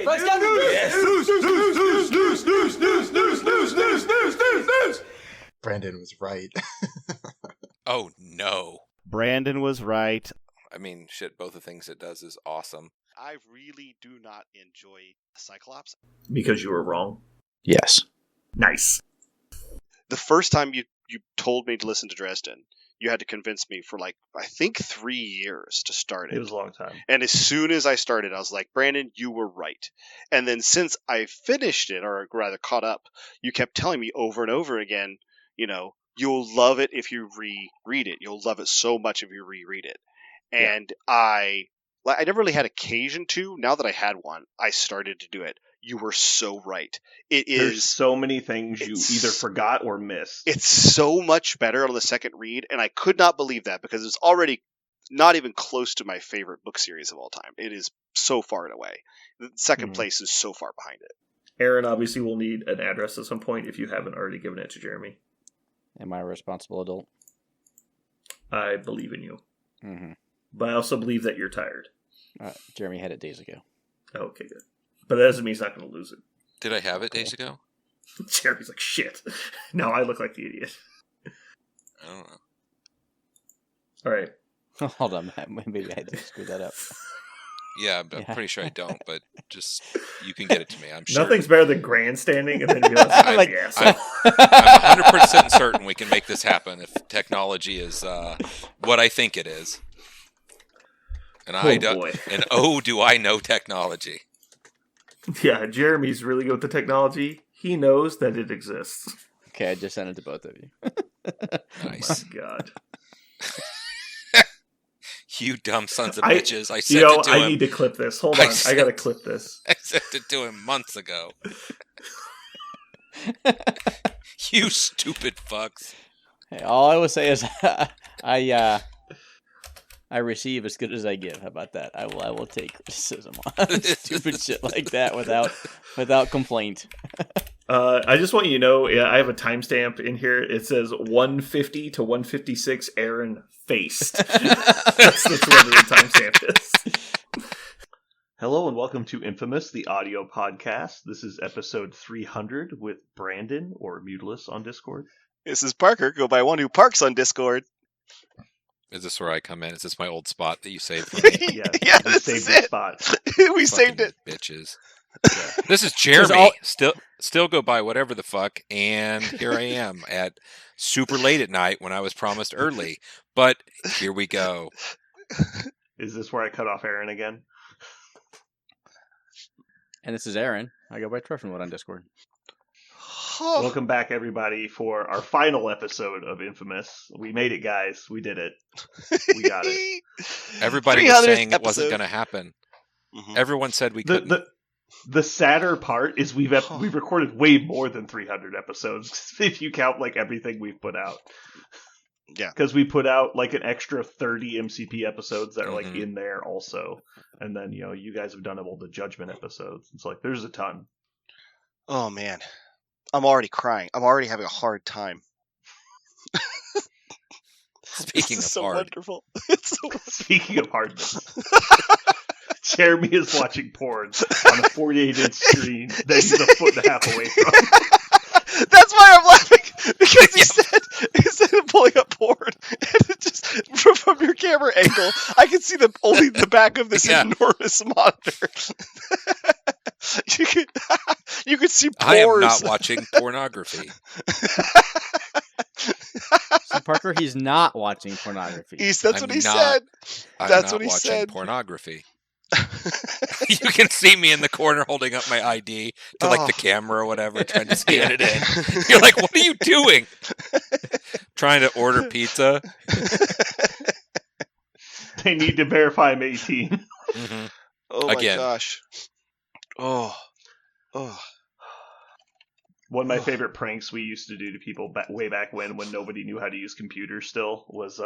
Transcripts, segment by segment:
First down. Yes. News. Brandon was right. Oh, no. Brandon was right. I mean, shit, both the things it does is awesome. I really do not enjoy Cyclops. Because you were wrong. Yes. Nice. The first time you told me to listen to Dresden, you had to convince me for I think 3 years to start it. It was a long time. And as soon as I started, I was like, Brandon, you were right. And then since I finished it, or rather caught up, you kept telling me over and over again, you'll love it if you reread it. You'll love it so much if you reread it. And I never really had occasion to. Now that I had one, I started to do it. You were so right. There's so many things you either forgot or missed. It's so much better on the second read, and I could not believe that because it's already not even close to my favorite book series of all time. It is so far and away. The second place is so far behind it. Aaron obviously will need an address at some point if you haven't already given it to Jeremy. Am I a responsible adult? I believe in you. Mm-hmm. But I also believe that you're tired. Jeremy had it days ago. Okay, good. But that doesn't mean he's not going to lose it. Did I have it days ago? Jeremy's like, shit. Now I look like the idiot. I don't know. All right. Hold on, maybe I did screw that up. Yeah, I'm pretty sure I don't, but just, you can get it to me, I'm sure. Nothing's better than grandstanding and then realizing I'm 100% certain we can make this happen if technology is what I think it is. And do I know technology? Yeah, Jeremy's really good with the technology. He knows that it exists. Okay, I just sent it to both of you. Nice. Oh my God. You dumb sons of bitches. I sent it to him. I need to clip this. Hold on. I got to clip this. I sent it to him months ago. You stupid fucks. Hey, all I will say is I receive as good as I give. How about that? I will take criticism on stupid shit like that without complaint. I just want you to know, I have a timestamp in here. It says 150 to 156 Aaron faced. That's what the timestamp is. Hello and welcome to Infamous, the audio podcast. This is episode 300 with Brandon, or Mutilus on Discord. This is Parker, go by one who parks on Discord. Is this where I come in? Is this my old spot that you saved for me? Yeah, this is it. Spot. We saved it. Bitches. Yeah. This is Jeremy. Still go by whatever the fuck, and here I am at super late at night when I was promised early. But here we go. Is this where I cut off Aaron again? And this is Aaron. I go by Treffinwood on Discord. Welcome back, everybody, for our final episode of Infamous. We made it, guys. We did it. We got it. Everybody was saying it wasn't going to happen. Mm-hmm. Everyone said we couldn't. The sadder part is we've recorded way more than 300 episodes if you count everything we've put out. Yeah, because we put out an extra 30 MCP episodes that are in there also, and then you guys have done all the Judgement episodes. It's there's a ton. Oh man, I'm already crying. I'm already having a hard time. Speaking of so hard, wonderful. It's so speaking of hardness. Jeremy is watching porn on a 48-inch screen that he's a foot and a half away from. That's why I'm laughing, because he said pulling up porn, and it just from your camera angle, I can see only the back of this enormous monitor. You could see pores. I am not watching pornography. So Parker, he's not watching pornography. That's what he said. That's what he said. I'm not watching pornography. You can see me in the corner holding up my ID to the camera or whatever, trying to scan it in. You're like, what are you doing? Trying to order pizza. They need to verify I'm 18. Mm-hmm. Oh my gosh. Oh. One of my favorite pranks we used to do to people way back when nobody knew how to use computers still was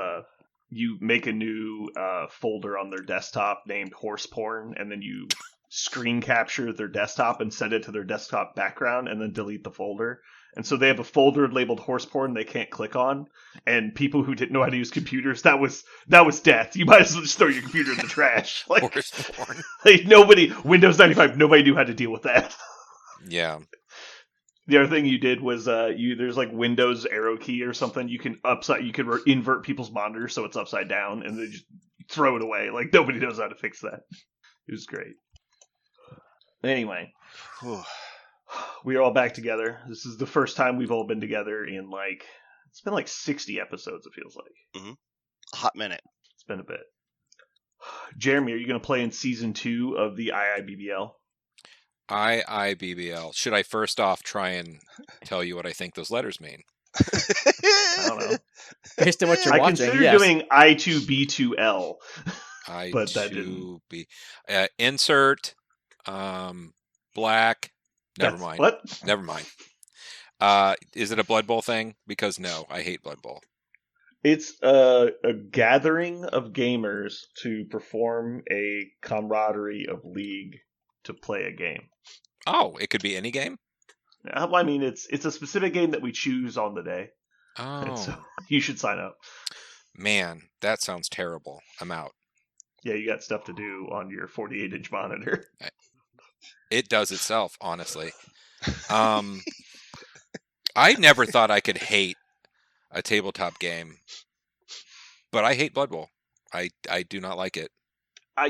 you make a new folder on their desktop named horse porn, and then you screen capture their desktop and send it to their desktop background and then delete the folder. And so they have a folder labeled horse porn they can't click on. And people who didn't know how to use computers, that was death. You might as well just throw your computer in the trash. Like, Horse porn. like Windows 95, nobody knew how to deal with that. Yeah. The other thing you did was there's like Windows arrow key or something. You can invert people's monitors so it's upside down and then just throw it away. Like nobody knows how to fix that. It was great. Anyway, we are all back together. This is the first time we've all been together in it's been like 60 episodes. It feels like A hot minute. it's been a bit. Jeremy, are you going to play in season 2 of the IIBBL? IIBBL. Should I first off try and tell you what I think those letters mean? I don't know. Based on what you're I watching, consider yes. doing I2B2L. But that I2B. Insert. Black. Never mind. What? Never mind. Is it a Blood Bowl thing? Because no, I hate Blood Bowl. It's a gathering of gamers to perform a camaraderie of League to play a game. Oh, it could be any game? I mean, it's a specific game that we choose on the day. And Oh, so you should sign up. man, that sounds terrible. I'm out. Yeah, you got stuff to do on your 48-inch monitor. It does itself, honestly. I never thought I could hate a tabletop game, but I hate Blood Bowl. I do not like it.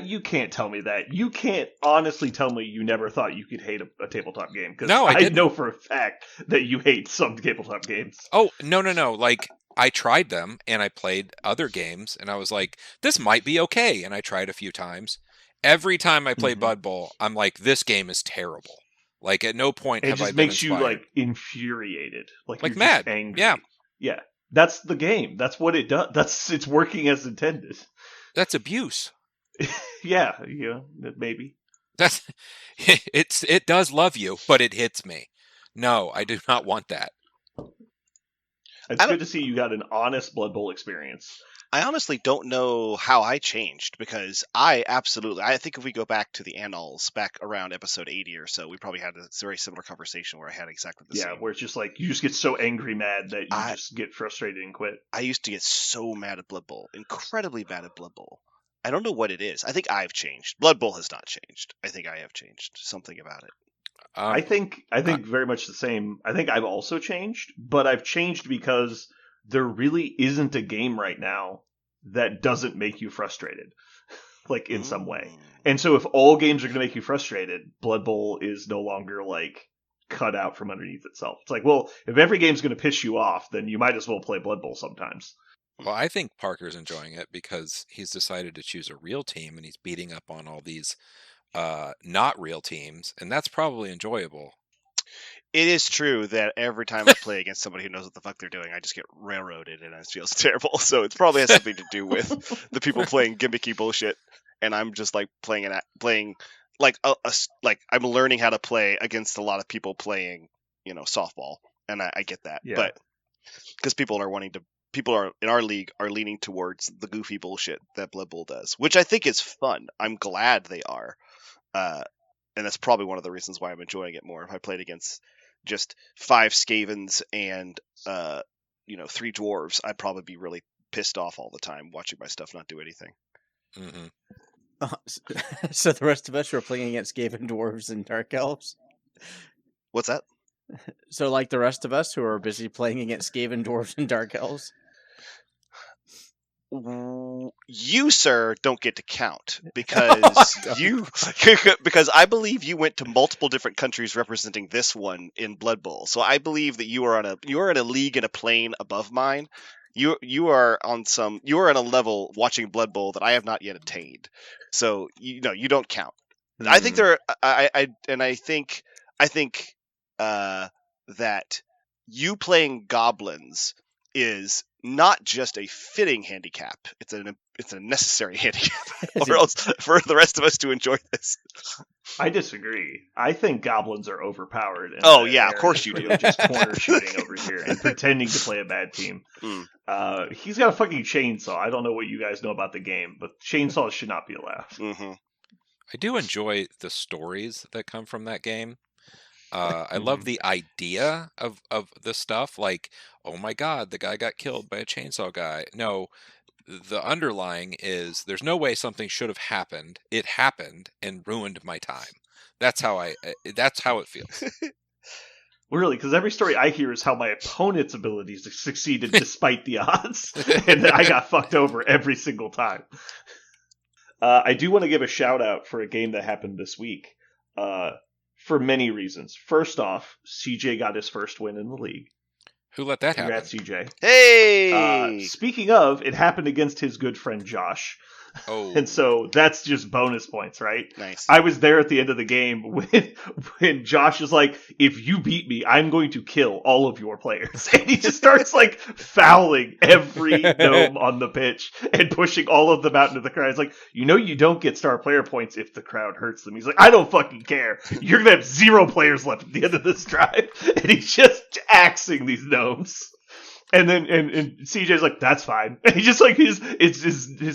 You can't tell me that. You can't honestly tell me you never thought you could hate a tabletop game. Because No, I didn't. know for a fact that you hate some tabletop games. Oh, no. Like, I tried them, and I played other games, and I was like, this might be okay, and I tried a few times. Every time I play Blood Bowl, I'm like, this game is terrible. Like, at no point It have I just been makes you, inspired. infuriated. Like you're mad. Just angry. Yeah. Yeah. That's the game. That's what it does. It's working as intended. That's abuse. Yeah, maybe. That's it does love you, but it hits me. No, I do not want that. It's good to see you got an honest Blood Bowl experience. I honestly don't know how I changed because I think if we go back to the annals, back around episode 80 or so, we probably had a very similar conversation where I had exactly the same. Where it's just like, you just get so angry mad that you just get frustrated and quit. I used to get so mad at Blood Bowl, incredibly mad at Blood Bowl. I don't know what it is. I think I've changed. Blood Bowl has not changed. I think I have changed something about it. I think very much the same. I think I've also changed, but I've changed because there really isn't a game right now that doesn't make you frustrated, like in some way. And so if all games are going to make you frustrated, Blood Bowl is no longer cut out from underneath itself. It's like, well, if every game's going to piss you off, then you might as well play Blood Bowl sometimes. Well, I think Parker's enjoying it because he's decided to choose a real team and he's beating up on all these not real teams, and that's probably enjoyable. It is true that every time I play against somebody who knows what the fuck they're doing, I just get railroaded and it feels terrible. So it probably has something to do with the people playing gimmicky bullshit, and I'm just playing like I'm learning how to play against a lot of people playing, softball, and I get that. Yeah. But because people are in our league are leaning towards the goofy bullshit that Blood Bowl does, which I think is fun. I'm glad they are. And that's probably one of the reasons why I'm enjoying it more. If I played against just 5 Skavens and 3 dwarves, I'd probably be really pissed off all the time watching my stuff not do anything. Mm-hmm. So the rest of us who are playing against Skaven dwarves and dark elves. What's that? So like the rest of us who are busy playing against Skaven dwarves and dark elves. You, sir, don't get to count because because I believe you went to multiple different countries representing this one in Blood Bowl. So I believe that you are in a league and a plane above mine. You are on a level watching Blood Bowl that I have not yet attained. So you don't count. Mm-hmm. I think I think that you playing goblins is not just a fitting handicap; it's a necessary handicap, or else for the rest of us to enjoy this. I disagree. I think goblins are overpowered. And of course you do. Just corner shooting over here and pretending to play a bad team. He's got a fucking chainsaw. I don't know what you guys know about the game, but chainsaws should not be allowed. Mm-hmm. I do enjoy the stories that come from that game. I love the idea of the stuff, like, oh my god, the guy got killed by a chainsaw guy. No, the underlying is there's no way something should have happened. It happened and ruined my time. That's how that's how it feels. Really, because every story I hear is how my opponent's abilities succeeded despite the odds, and that I got fucked over every single time. I do want to give a shout out for a game that happened this week, for many reasons. First off, CJ got his first win in the league. Who let that Congrats, happen? CJ. Hey! Speaking of, it happened against his good friend Josh. Oh, And so that's just bonus points, right? Nice. I was there at the end of the game when Josh is like, if you beat me, I'm going to kill all of your players. And he just starts like fouling every gnome on the pitch and pushing all of them out into the crowd. It's like, you don't get star player points if the crowd hurts them. He's like, I don't fucking care. You're going to have 0 players left at the end of this drive. And he's just axing these gnomes. And then and CJ's like, that's fine. And he just like his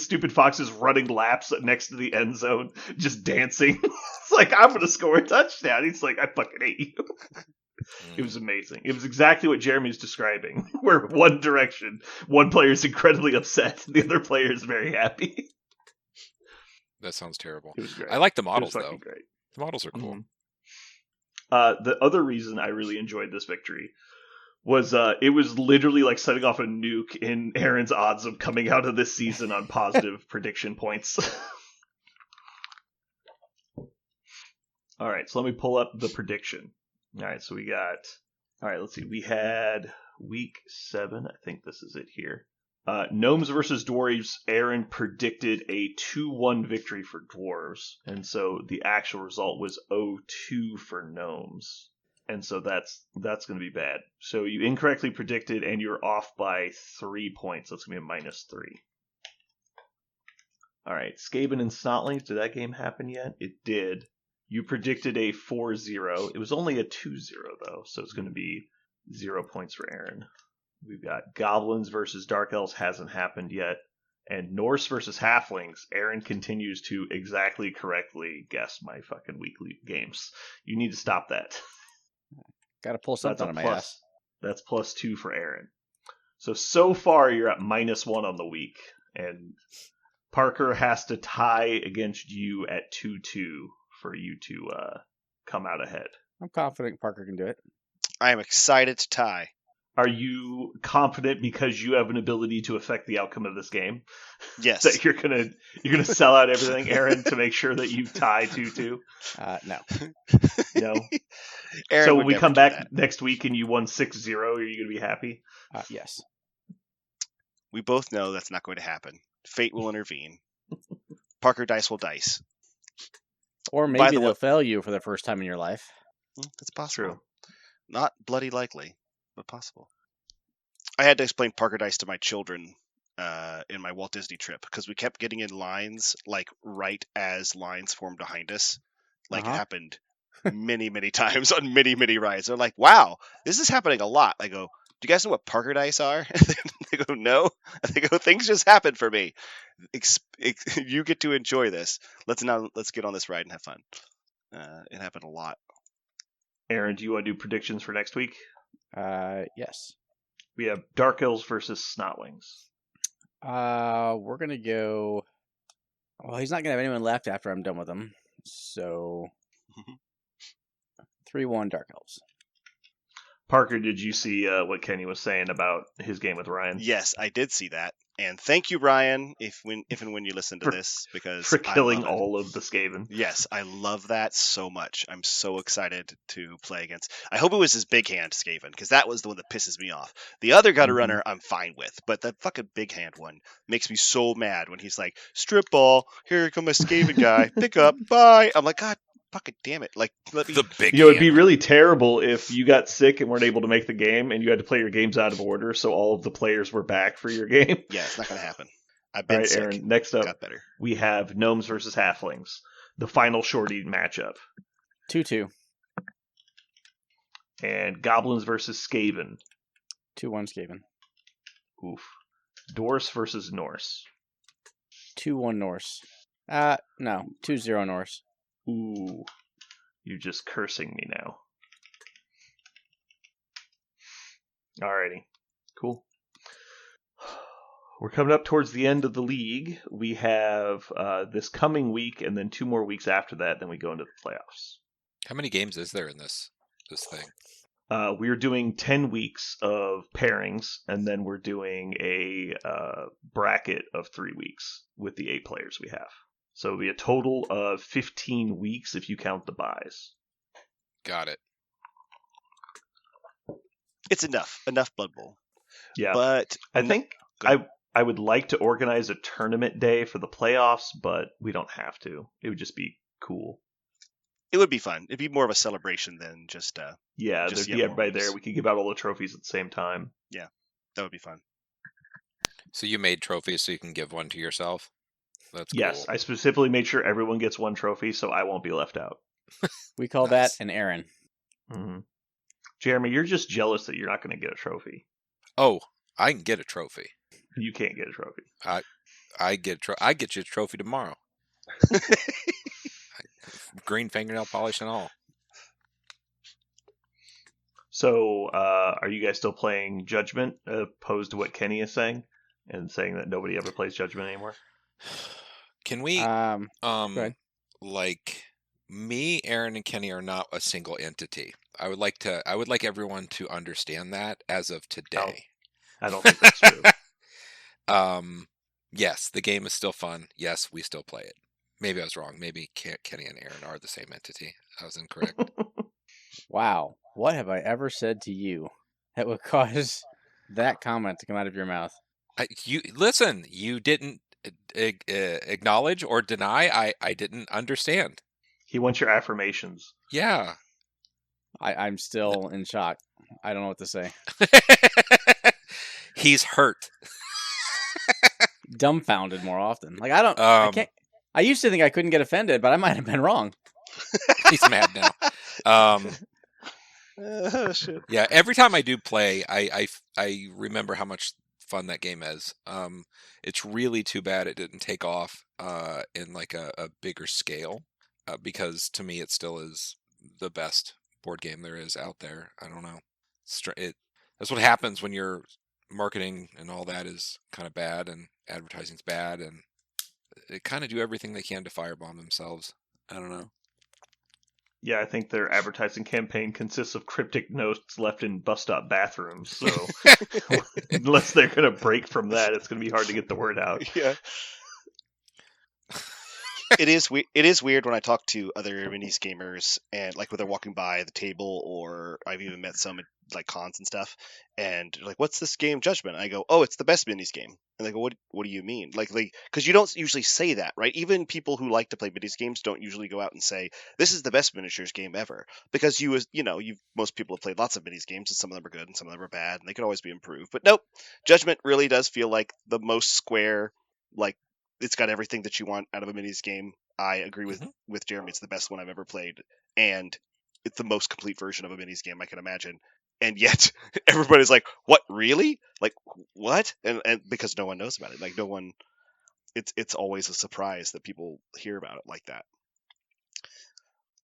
stupid fox is running laps next to the end zone, just dancing. It's like, I'm gonna score a touchdown. He's like, I fucking hate you. It was amazing. It was exactly what Jeremy's describing. Where one direction, one player is incredibly upset, the other player is very happy. that sounds terrible. It was great. I like the It models was though. fucking great. The models are cool. The other reason I really enjoyed this victory was it was literally like setting off a nuke in Aaron's odds of coming out of this season on positive prediction points. All right, so let me pull up the prediction. All right, so we got... All right, let's see. We had week 7. I think this is it here. Gnomes versus Dwarves. Aaron predicted a 2-1 victory for Dwarves. And so the actual result was 0-2 for Gnomes. And so that's going to be bad. So you incorrectly predicted, and you're off by 3 points. That's going to be a -3. All right, Skaven and Snotlings. Did that game happen yet? It did. You predicted a 4-0. It was only a 2-0, though, so it's going to be 0 points for Aaron. We've got Goblins versus Dark Elves. Hasn't happened yet. And Norse versus Halflings. Aaron continues to exactly correctly guess my fucking weekly games. You need to stop that. Got to pull something out of my ass. That's +2 for Aaron. So far you're at -1 on the week, and Parker has to tie against you at 2-2 for you to come out ahead. I'm confident Parker can do it. I am excited to tie. Are you confident because you have an ability to affect the outcome of this game? Yes. That you're gonna sell out everything, Aaron, to make sure that you tie 2-2? No. No. Aaron So would when we never come do back that. next week and you won 6-0, are you gonna be happy? Yes. We both know that's not going to happen. Fate will intervene. Parker dice will dice. Or By maybe the they'll way- fail you for the first time in your life. That's possible. True. Not bloody likely, but possible. I had to explain Parker dice to my children in my Walt Disney trip because we kept getting in lines like right as lines formed behind us. Like it happened many, many times on many, many rides. They're like, wow, this is happening a lot. I go, do you guys know what Parker dice are? They go, no. They go, things just happen for me. You get to enjoy this. Let's get on this ride and have fun. It happened a lot. Aaron, do you want to do predictions for next week? Yes. We have Dark Elves versus Snotlings. We're going to go... Well, he's not going to have anyone left after I'm done with him. So... 3-1 Dark Elves. Parker, did you see what Kenny was saying about his game with Ryan? Yes, I did see that. And thank you, Ryan, if and when you listen to this, because For killing I love it. all of the Skaven. Yes, I love that so much. I'm so excited to play against. I hope it was his big hand Skaven, because that was the one that pisses me off. The other gutter runner I'm fine with, but that fucking big hand one makes me so mad when he's like, strip ball, here come my Skaven guy, pick up, bye. I'm like, God fucking damn it. Like, let me... The big You know, it'd be hand. really terrible if you got sick and weren't able to make the game and you had to play your games out of order, so all of the players were back for your game. Yeah, it's not going to happen. I've All been right, sick. Aaron, next up, Got better. we have Gnomes versus Halflings. The final shorty matchup. 2-2. And Goblins versus Skaven. 2-1 Skaven. Oof. Dwarfs versus Norse. 2-1 Norse. No, 2-0 Norse. Ooh, you're just cursing me now. Alrighty, cool. We're coming up towards the end of the league. We have this coming week, and then 2 more weeks after that. Then we go into the playoffs. How many games is there in this thing? We're doing 10 weeks of pairings, and then we're doing a bracket of 3 weeks with the 8 players we have. So it'll be a total of 15 weeks if you count the buys. Got it. It's enough Blood Bowl. Yeah, But I think I would like to organize a tournament day for the playoffs, but we don't have to. It would just be cool. it would be fun. It'd be more of a celebration than just Yeah, Just there'd be everybody yellow there. We could give out all the trophies at the same time. that would be fun. So you made trophies so you can give one to yourself? That's Yes, cool. I specifically made sure everyone gets 1 trophy, so I won't be left out. We call Nice. that an Aaron. Mm-hmm. Jeremy, you're just jealous that you're not going to get a trophy. Oh, I can get a trophy. You can't get a trophy. I get you a trophy tomorrow. Green fingernail polish and all. So, are you guys still playing Judgment, opposed to what Kenny is saying, and saying that nobody ever plays Judgment anymore? Can we Go ahead. like me, Aaron, and Kenny are not a single entity. I would like everyone to understand that as of today. I don't think that's true. Yes, the game is still fun. Yes, we still play it. Maybe I was wrong. Maybe Kenny and Aaron are the same entity. I was incorrect. Wow, what have I ever said to you that would cause that comment to come out of your mouth? You listen. You didn't acknowledge or deny. I didn't understand. He wants your affirmations. Yeah. I'm still in shock. I don't know what to say. He's hurt. Dumbfounded more often. Like I can't. I used to think I couldn't get offended, but I might have been wrong. He's mad now. Shit. Yeah, every time I do play, I remember how much fun that game is. It's really too bad it didn't take off in like a bigger scale, because to me it still is the best board game there is out there. I don't know. That's what happens when your marketing and all that is kind of bad and advertising's bad, and they kind of do everything they can to firebomb themselves. I don't know. Yeah, I think their advertising campaign consists of cryptic notes left in bus stop bathrooms. So unless they're going to break from that, it's going to be hard to get the word out. Yeah. It is weird when I talk to other minis gamers and like when they're walking by the table, or I've even met some at like cons and stuff, and they're like, "What's this game, Judgment?" And I go, "Oh, it's the best minis game." And they go, "What do you mean?" Like, because you don't usually say that, right? Even people who like to play minis games don't usually go out and say this is the best miniatures game ever, because most people have played lots of minis games, and some of them are good and some of them are bad, and they could always be improved. But nope, Judgment really does feel like the most square, like. It's got everything that you want out of a minis game. I agree with Jeremy. It's the best one I've ever played, and it's the most complete version of a minis game I can imagine. And yet everybody's like, "What? Really? Like what?" And because no one knows about it. Like no one. It's always a surprise that people hear about it like that.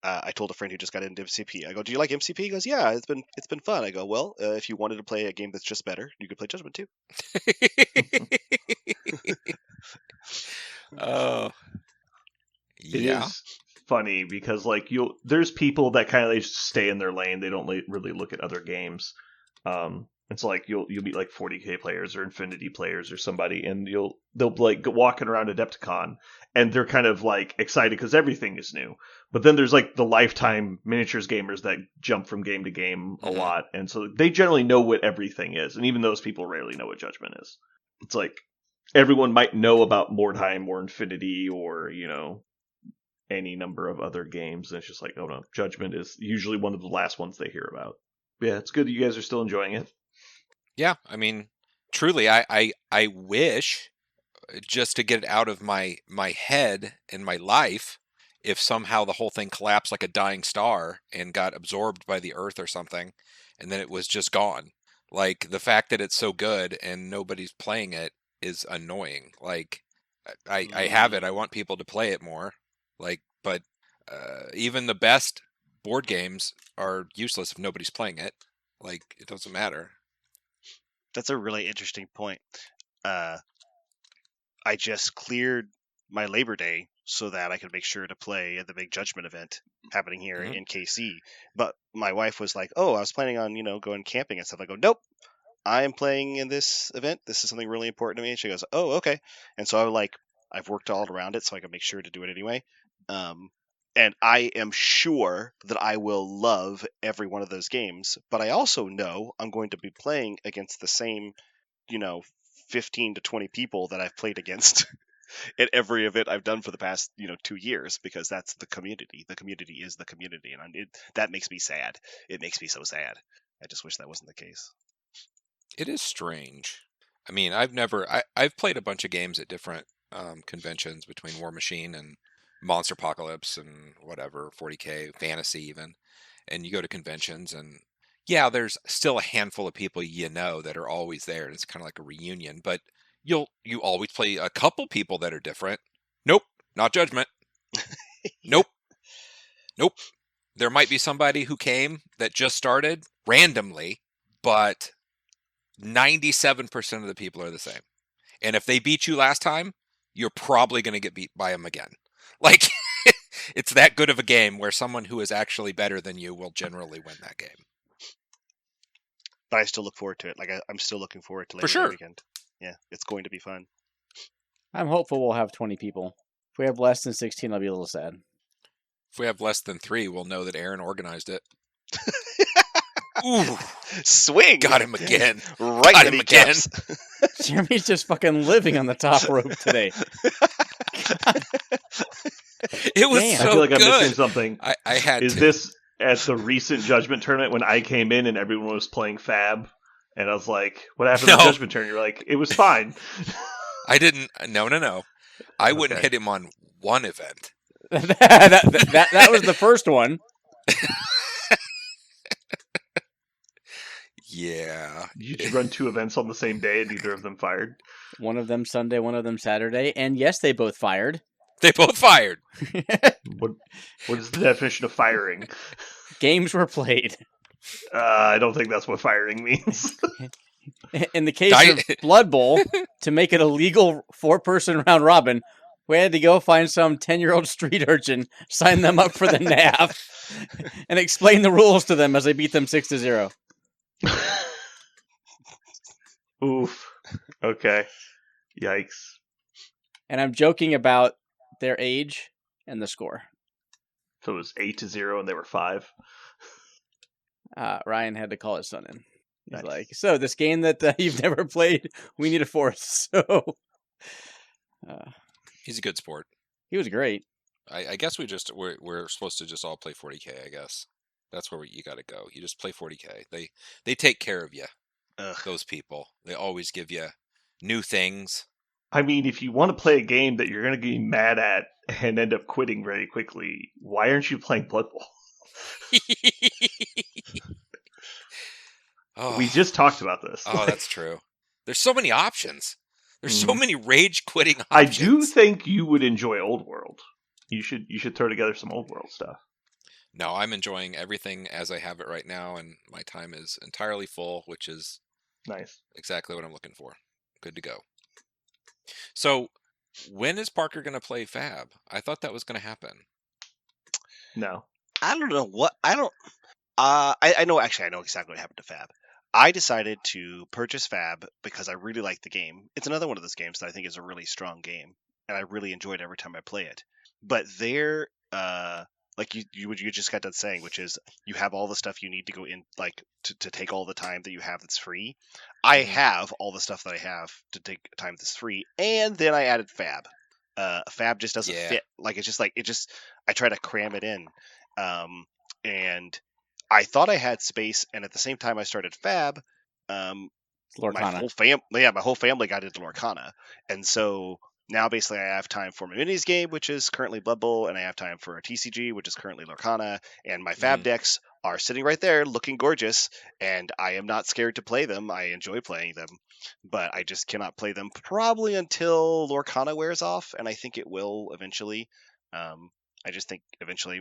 I told a friend who just got into MCP. I go, "Do you like MCP?" He goes, "Yeah, it's been fun." I go, "Well, if you wanted to play a game that's just better, you could play Judgment too." Oh, It yeah. is funny because like there's people that kind of they just stay in their lane. They don't really look at other games. It's like you'll meet like 40k players or Infinity players or somebody, and they'll like go walking around Adepticon, and they're kind of like excited because everything is new. But then there's like the lifetime miniatures gamers that jump from game to game a lot, and so they generally know what everything is, and even those people rarely know what Judgment is. It's like everyone might know about Mordheim or Infinity or any number of other games, and it's just like, oh no, Judgment is usually one of the last ones they hear about. But yeah, it's good that you guys are still enjoying it. Yeah, I mean, truly, I wish, just to get it out of my head and my life, if somehow the whole thing collapsed like a dying star and got absorbed by the earth or something, and then it was just gone. Like, the fact that it's so good and nobody's playing it is annoying. Like, I have it. I want people to play it more. But even the best board games are useless if nobody's playing it. It doesn't matter. That's a really interesting point. I just cleared my Labor Day so that I could make sure to play at the big Judgement event happening here in KC. But my wife was like, "Oh, I was planning on going camping and stuff." I go, "Nope, I am playing in this event. This is something really important to me." And she goes, "Oh, okay." And so I've worked all around it so I can make sure to do it anyway. And I am sure that I will love every one of those games. But I also know I'm going to be playing against the same, 15 to 20 people that I've played against at every event I've done for the past, 2 years, because that's the community. The community is the community. And that makes me sad. It makes me so sad. I just wish that wasn't the case. It is strange. I mean, I've played a bunch of games at different conventions between Warmachine and Monsterpocalypse and whatever, 40K, Fantasy even. And you go to conventions and yeah, there's still a handful of people that are always there, and it's kind of like a reunion, but you always play a couple people that are different. Nope, not Judgement. Nope. There might be somebody who came that just started randomly, but 97% of the people are the same. And if they beat you last time, you're probably going to get beat by them again. It's that good of a game where someone who is actually better than you will generally win that game. But I still look forward to it. I'm still looking forward to Labor Day weekend. Yeah, it's going to be fun. I'm hopeful we'll have 20 people. If we have less than 16, I'll be a little sad. If we have less than 3, we'll know that Aaron organized it. Ooh, swing! Got him again. Right got him again. Jeremy's just fucking living on the top rope today. It was so I feel like good. I'm missing something. I had Is this at the recent Judgement tournament when I came in and everyone was playing Fab? And I was like, what happened to the Judgement tournament? You're like, it was fine. I didn't. No. I wouldn't hit him on one event. that was the first one. Yeah. You should run 2 events on the same day and neither of them fired. One of them Sunday, one of them Saturday. And yes, they both fired. They both fired. What is the definition of firing? Games were played. I don't think that's what firing means. In the case of Bloodbowl, to make it a legal 4-person round robin, we had to go find some 10-year-old street urchin, sign them up for the NAF, and explain the rules to them as I beat them 6-0. Oof. Okay. Yikes. And I'm joking about their age and the score. So it was 8-0 and they were 5. Ryan had to call his son in. He's Nice. like, so this game that you've never played, we need a 4th. So He's a good sport. he was great. I guess we're supposed to just all play 40K. I guess that's where you got to go. You just play 40K. They take care of you. Ugh. Those people. They always give you new things. I mean, if you want to play a game that you're going to be mad at and end up quitting very quickly, why aren't you playing Blood Bowl? Oh. We just talked about this. Oh, that's true. There's so many options. There's so many rage quitting options. I do think you would enjoy Old World. You should throw together some Old World stuff. No, I'm enjoying everything as I have it right now, and my time is entirely full, which is Nice. exactly what I'm looking for. Good to go. So, when is Parker going to play Fab? I thought that was going to happen. No. I don't know what I don't. I know. Actually, I know exactly what happened to Fab. I decided to purchase Fab because I really like the game. It's another one of those games that I think is a really strong game, and I really enjoy it every time I play it. But they're like you just got done saying, which is you have all the stuff you need to go in, like to take all the time that you have that's free. I have all the stuff that I have to take time that's free, and then I added Fab. Fab just doesn't fit. Like it's just I try to cram it in, and I thought I had space, and at the same time I started Fab, Lorcana. my whole family got into Lorcana, and so now basically I have time for my minis game, which is currently Blood Bowl, and I have time for a TCG, which is currently Lorcana, and my Fab decks are sitting right there looking gorgeous, and I am not scared to play them. I enjoy playing them, but I just cannot play them probably until Lorcana wears off, and I think it will eventually. I just think eventually,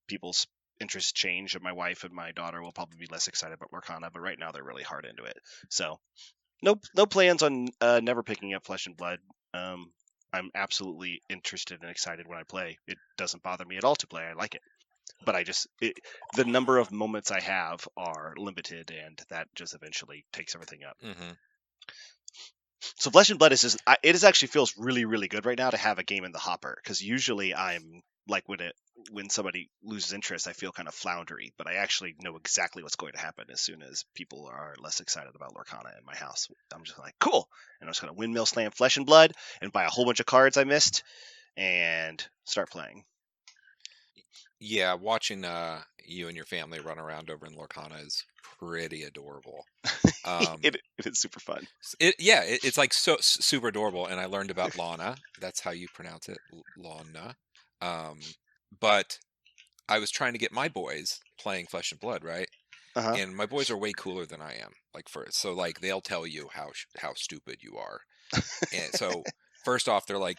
people's interests change, and my wife and my daughter will probably be less excited about Lorcana, but right now they're really hard into it. So no plans on never picking up Flesh and Blood. I'm absolutely interested and excited when I play. It doesn't bother me at all to play. I like it. But the number of moments I have are limited, and that just eventually takes everything up. Mm-hmm. So Flesh and Blood it actually feels really, really good right now to have a game in the hopper, because usually I'm like when somebody loses interest, I feel kind of floundery, but I actually know exactly what's going to happen as soon as people are less excited about Lorcana in my house. I'm just like, cool, and I'm just going to windmill slam Flesh and Blood and buy a whole bunch of cards I missed and start playing. Yeah, watching you and your family run around over in Lorcana is pretty adorable. It is super fun. It's like so super adorable, and I learned about Lana. That's how you pronounce it, Lana. But I was trying to get my boys playing Flesh and Blood, right? Uh-huh. And my boys are way cooler than I am. So they'll tell you how stupid you are. And so first off, they're like,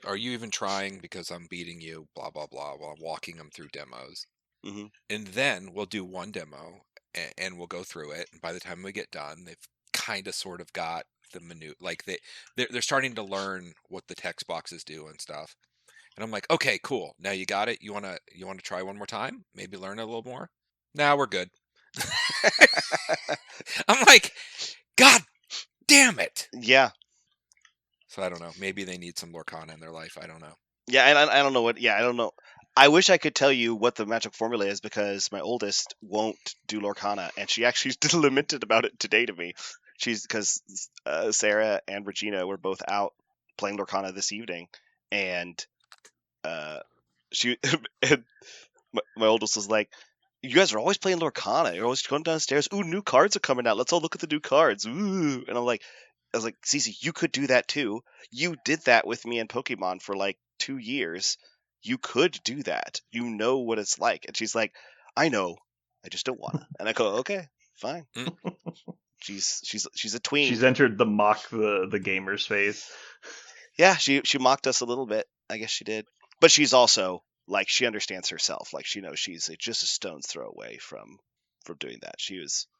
"Are you even trying? Because I'm beating you." Blah blah blah. While I'm walking them through demos, and then we'll do one demo, and we'll go through it. And by the time we get done, they've kind of sort of got the menu. Like they're starting to learn what the text boxes do and stuff. And I'm like, okay, cool. Now you got it. You wanna try one more time? Maybe learn a little more? Nah, we're good. I'm like, God damn it. Yeah. So I don't know. Maybe they need some Lorcana in their life. I don't know. Yeah, and I don't know what. Yeah, I don't know. I wish I could tell you what the magic formula is, because my oldest won't do Lorcana, and she actually lamented about it today to me. Because Sarah and Regina were both out playing Lorcana this evening, and she and my oldest was like, "You guys are always playing Lorcana. You're always going downstairs. Ooh, new cards are coming out. Let's all look at the new cards. Ooh!" And I was like, Cece, you could do that too. You did that with me in Pokemon for like 2 years. You could do that. You know what it's like. And she's like, I know. I just don't wanna. And I go, okay, fine. She's a tween. She's entered the mock the gamers phase. Yeah, she mocked us a little bit. I guess she did. But she's also like, she understands herself. Like, she knows she's just a stone's throw away from doing that.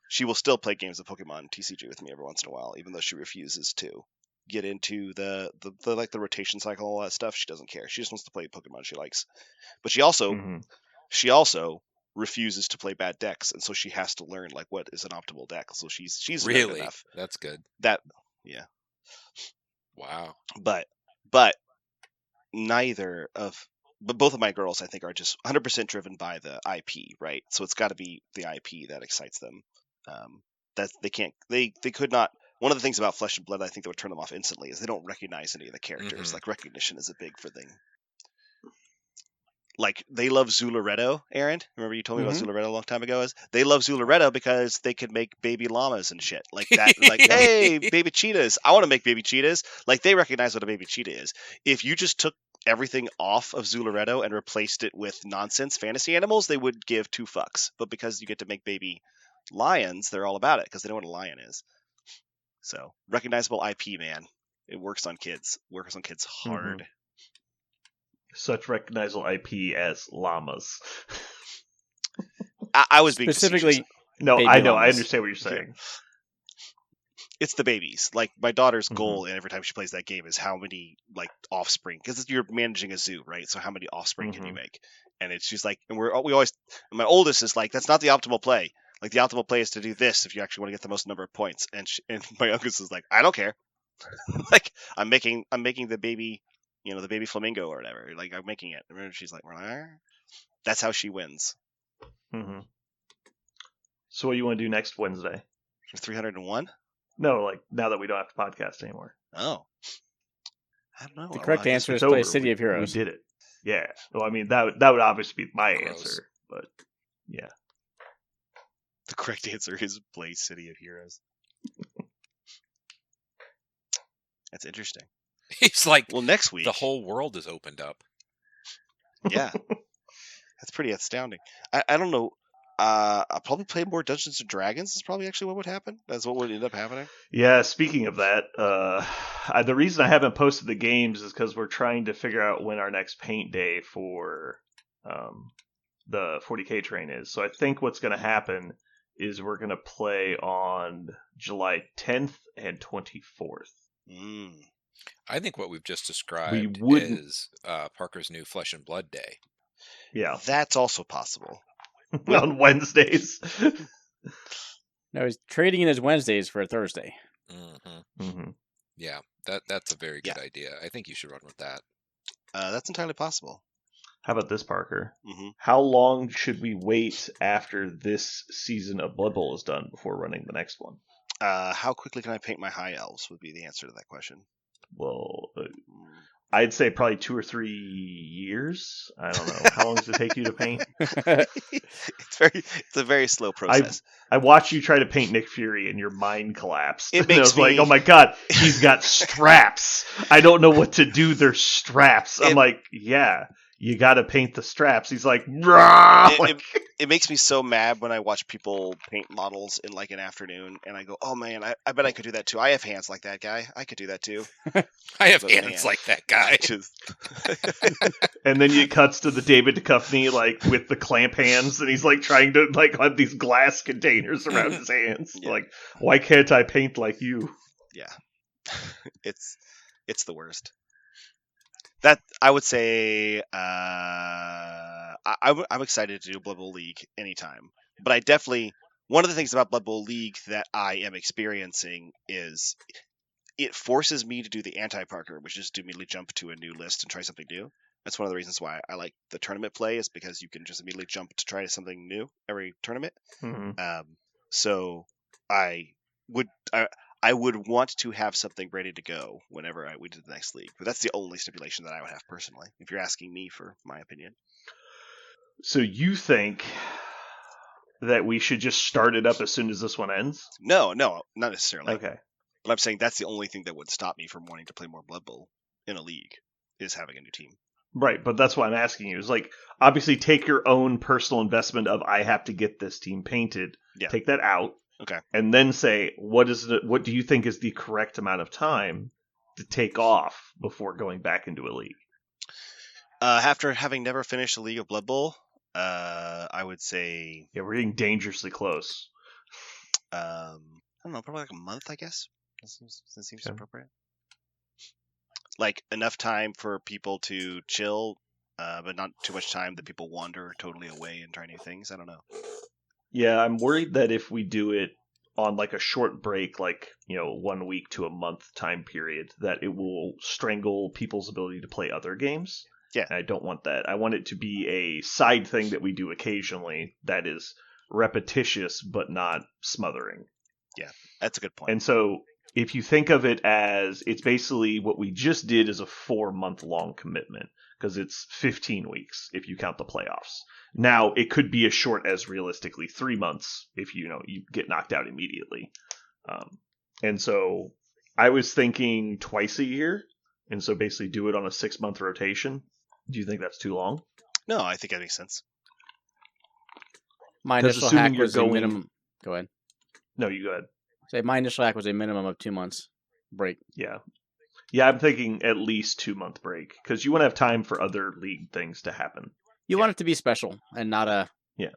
She will still play games of Pokemon TCG with me every once in a while, even though she refuses to get into the rotation cycle, all that stuff. She doesn't care. She just wants to play Pokemon she likes. But she also refuses to play bad decks, and so she has to learn like what is an optimal deck. So she's really enough. That's good. Yeah. Wow. But both of my girls, I think, are just 100% driven by the IP, right? So it's got to be the IP that excites them. That they could not. One of the things about Flesh and Blood, I think, that would turn them off instantly is they don't recognize any of the characters. Like, recognition is a big thing. Like, they love Zularedo, Aaron. Remember you told me about Zularedo a long time ago? They love Zularedo because they could make baby llamas and shit. Like that. Like, hey, baby cheetahs. I want to make baby cheetahs. Like, they recognize what a baby cheetah is. If you just took everything off of Zularedo and replaced it with nonsense fantasy animals, they would give 2 fucks. But because you get to make baby lions, they're all about it because they know what a lion is. So, recognizable IP, man. It works on kids. Works on kids hard. Such recognizable IP as llamas. I was being specifically. No, baby I know. llamas. I understand what you're saying. It's the babies. Like, my daughter's goal, and every time she plays that game, is how many like offspring, because you're managing a zoo, right? So how many offspring can you make? And it's just like, and we always. And my oldest is like, that's not the optimal play. Like, the optimal play is to do this if you actually want to get the most number of points. And my youngest is like, I don't care. Like, I'm making the baby, the baby flamingo or whatever. Like, I'm making it. And she's like, that's how she wins. So what do you want to do next Wednesday? 301? No, like, now that we don't have to podcast anymore. Oh. I don't know. The correct answer is It's play over. City of Heroes. We did it. Yeah. Well, I mean, that would obviously be my answer, but yeah. The correct answer is play City of Heroes. That's interesting. He's like, Well, next week. the whole world is opened up. Yeah. That's pretty astounding. I don't know. I'll probably play more Dungeons and Dragons is probably actually what would happen. That's what would end up happening. Yeah, speaking of that, the reason I haven't posted the games is because we're trying to figure out when our next paint day for the 40K train is. So I think what's going to happen is we're going to play on July 10th and 24th. I think what we've just described is Parker's new Flesh and Blood Day. Yeah. That's also possible. On Wednesdays. No, he's trading in his Wednesdays for a Thursday. Yeah, that's a very good idea. I think you should run with that. That's entirely possible. How about this, Parker? Mm-hmm. How long should we wait after this season of Blood Bowl is done before running the next one? How quickly can I paint my high elves would be the answer to that question. Well, I'd say probably 2 or 3 years. I don't know. How long does it take you to paint? It's a very slow process. I watched you try to paint Nick Fury and your mind collapsed. It makes I was me... like, oh my god, he's got straps. I don't know what to do. There's straps. I'm like, yeah, you got to paint the straps. He's like, it makes me so mad when I watch people paint models in like an afternoon, and I go, "Oh man, I bet I could do that too. I have hands like that guy. I could do that too." I have hands like that guy. And then it cuts to the David Duchovny like with the clamp hands, and he's like trying to like have these glass containers around his hands. Yeah. Like, why can't I paint like you? Yeah, it's the worst. That I would say, I'm excited to do Blood Bowl League anytime. But I definitely, one of the things about Blood Bowl League that I am experiencing is it forces me to do the anti-Parker, which is to immediately jump to a new list and try something new. That's one of the reasons why I like the tournament play, is because you can just immediately jump to try something new every tournament. Mm-hmm. So I would want to have something ready to go whenever we did the next league. But that's the only stipulation that I would have personally, if you're asking me for my opinion. So you think that we should just start it up as soon as this one ends? No, not necessarily. Okay. But I'm saying that's the only thing that would stop me from wanting to play more Blood Bowl in a league, is having a new team. Right, but that's why I'm asking you. Is like, obviously take your own personal investment of I have to get this team painted. Yeah. Take that out. Okay. And then say, what do you think is the correct amount of time to take off before going back into a league? After having never finished a League of Blood Bowl, I would say... Yeah, we're getting dangerously close. I don't know, probably like a month, I guess. That seems appropriate. Like, enough time for people to chill, but not too much time that people wander totally away and try new things. I don't know. Yeah, I'm worried that if we do it on like a short break, like, 1 week to a month time period, that it will strangle people's ability to play other games. Yeah. And I don't want that. I want it to be a side thing that we do occasionally that is repetitious but not smothering. Yeah, that's a good point. And so if you think of it as, it's basically what we just did is a 4-month-long commitment, because it's 15 weeks if you count the playoffs. Now, it could be as short as realistically 3 months if you get knocked out immediately. And so I was thinking twice a year, and so basically do it on a 6-month rotation. Do you think that's too long? No, I think that makes sense. My initial hack was a minimum. Go ahead. No, you go ahead. Say my initial hack was a minimum of 2 months break. Yeah. Yeah, I'm thinking at least 2-month break, because you want to have time for other league things to happen. You want it to be special and not a... Yeah.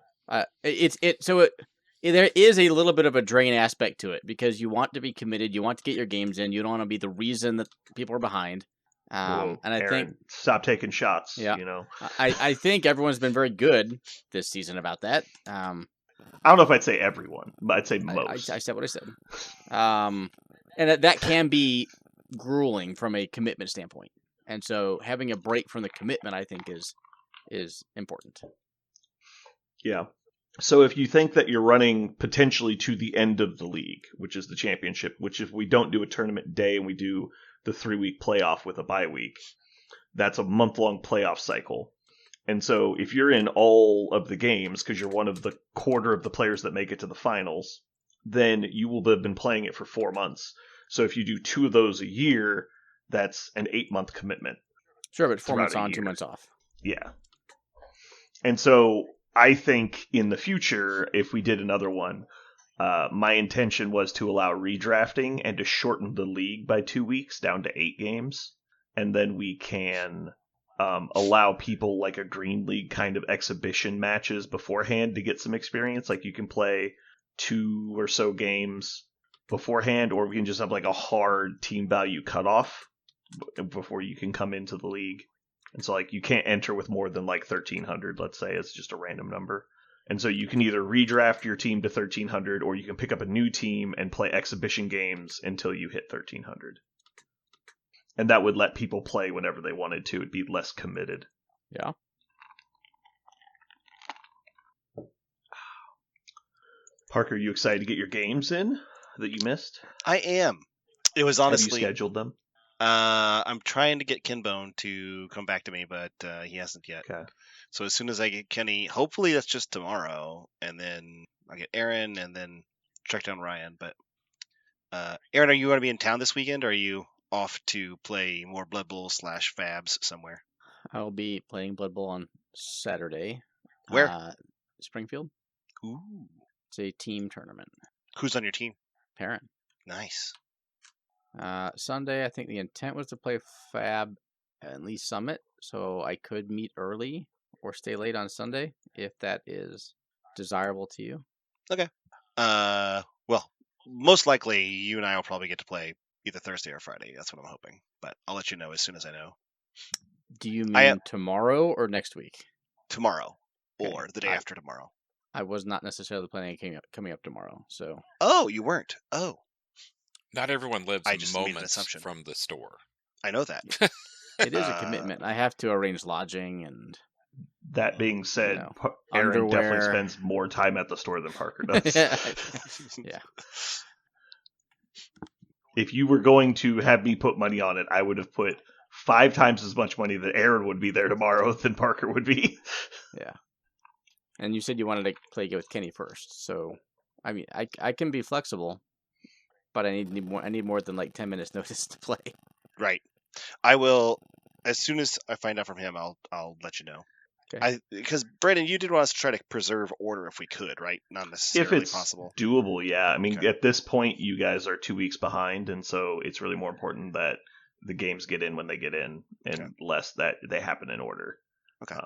There is a little bit of a drain aspect to it, because you want to be committed, you want to get your games in, you don't want to be the reason that people are behind. And I think... Stop taking shots, yeah. I think everyone's been very good this season about that. I don't know if I'd say everyone, but I'd say most. I said what I said. And that can be grueling from a commitment standpoint. And so having a break from the commitment, I think, is important. Yeah. So if you think that you're running potentially to the end of the league, which is the championship, which if we don't do a tournament day and we do the 3-week playoff with a bye week, that's a month-long playoff cycle. And so if you're in all of the games, because you're one of the quarter of the players that make it to the finals, then you will have been playing it for 4 months. So if you do 2 of those a year, that's an 8-month commitment. Sure, but 4 throughout months a on, year. 2 months off. Yeah. And so I think in the future, if we did another one, my intention was to allow redrafting and to shorten the league by 2 weeks down to 8 games. And then we can allow people like a Green League kind of exhibition matches beforehand to get some experience. Like you can play 2 or so games beforehand, or we can just have like a hard team value cutoff before you can come into the league. And so like you can't enter with more than like 1,300, let's say. It's just a random number. And so you can either redraft your team to 1,300, or you can pick up a new team and play exhibition games until you hit 1,300. And that would let people play whenever they wanted to. It'd be less committed. Yeah. Parker, you excited to get your games in that you missed? I am. It was honestly. Have you scheduled them? I'm trying to get Kinbone to come back to me, but he hasn't yet. Okay. So as soon as I get Kenny, hopefully that's just tomorrow, and then I get Aaron, and then track down Ryan. But Aaron, are you going to be in town this weekend, or are you off to play more Blood Bowl / Fabs somewhere? I'll be playing Blood Bowl on Saturday. Where? Springfield. Ooh. It's a team tournament. Who's on your team? Parent. Nice. Sunday, I think the intent was to play Fab and Lee Summit, so I could meet early or stay late on Sunday if that is desirable to you. Okay. Well, most likely you and I will probably get to play either Thursday or Friday. That's what I'm hoping, but I'll let you know as soon as I know. Do you mean tomorrow or next week? Tomorrow, Okay. or the day after tomorrow. I was not necessarily planning on coming up tomorrow, so. Oh, you weren't. Oh. Not everyone lives I just made an moments assumption. from the store. I know that. It is a commitment. I have to arrange lodging and. That being said, You know, Aaron definitely underwear. spends more time at the store than Parker does. Yeah. If you were going to have me put money on it, I would have put 5 times as much money that Aaron would be there tomorrow than Parker would be. Yeah. And you said you wanted to play with Kenny first, so I mean, I can be flexible, but I need more than like 10 minutes notice to play. Right. I will, as soon as I find out from him, I'll let you know. Okay. Because Brandon, you did want us to try to preserve order if we could, right? Not necessarily If it's possible. doable, yeah. I mean, Okay. at this point, you guys are 2 weeks behind, and so it's really more important that the games get in when they get in, and Okay. less that they happen in order. Okay.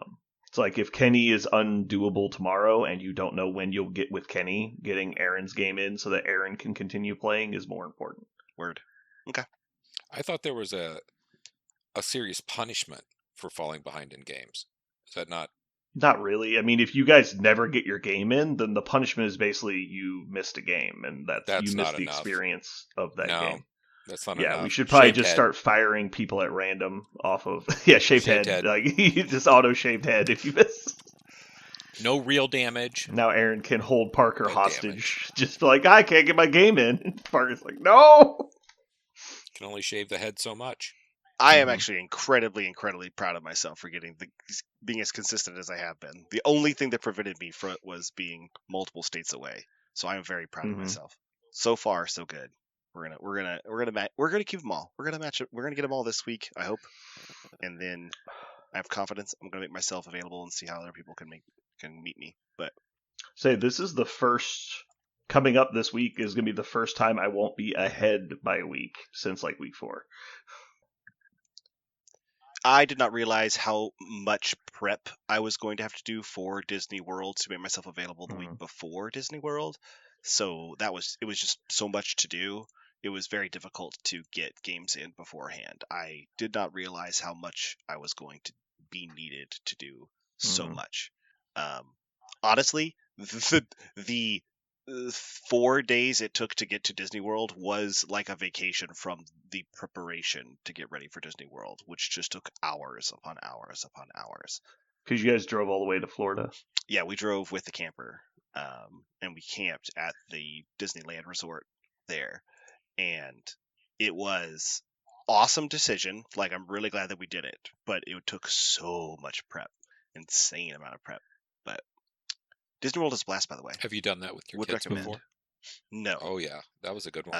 It's like if Kenny is undoable tomorrow, and you don't know when you'll get with Kenny, getting Aaron's game in so that Aaron can continue playing is more important. Word. I thought there was a serious punishment for falling behind in games. Is that not? Not really. I mean, if you guys never get your game in, then the punishment is basically you missed a game, and that's you not missed the enough. experience of that No, game. that's not Yeah, enough. we should probably Shaved just head. start firing people at random off of shaved head. head. Like just auto shaved head if you miss. No real damage. Now Aaron can hold Parker No hostage. damage. Just like I can't get my game in. Parker's like, no. Can only shave the head so much. I am Mhm. actually incredibly proud of myself for being as consistent as I have been. The only thing that prevented me from it was being multiple states away. So I am very proud of Mhm. myself. So far, so good. We're gonna keep them all. We're gonna match it. We're gonna get them all this week, I hope. And then I have confidence. I'm gonna make myself available and see how other people can meet me. But Say this is the first. Coming up this week is going to be the first time I won't be ahead by a week since like week 4. I did not realize how much prep I was going to have to do for Disney World to make myself available the week before Disney World. So it was just so much to do. It was very difficult to get games in beforehand. I did not realize how much I was going to be needed to do so much. Honestly, the 4 days it took to get to Disney World was like a vacation from the preparation to get ready for Disney World, which just took hours upon hours upon hours. Because you guys drove all the way to Florida. Yeah, we drove with the camper, and we camped at the Disneyland Resort there, and it was awesome decision. Like, I'm really glad that we did it, but it took so much prep, insane amount of prep. But Disney World is a blast, by the way. Have you done that with your Would kids recommend. before? No. Oh yeah, that was a good one.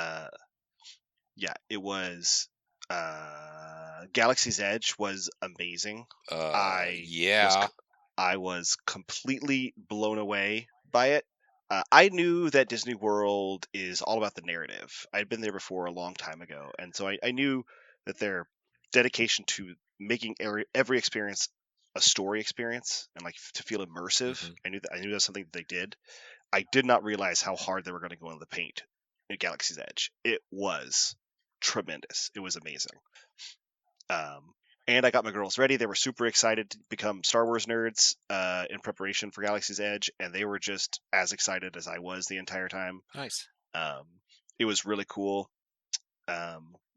Yeah, it was Galaxy's Edge was amazing. Yeah. I was completely blown away by it. I knew that Disney World is all about the narrative. I'd been there before a long time ago, and so I knew that their dedication to making every experience a story experience and like to feel immersive. Mhm. I knew that's something that they did. I did not realize how hard they were going to go into the paint in Galaxy's Edge. It was tremendous. It was amazing. And I got my girls ready. They were super excited to become Star Wars nerds in preparation for Galaxy's Edge, and they were just as excited as I was the entire time. Nice. It was really cool.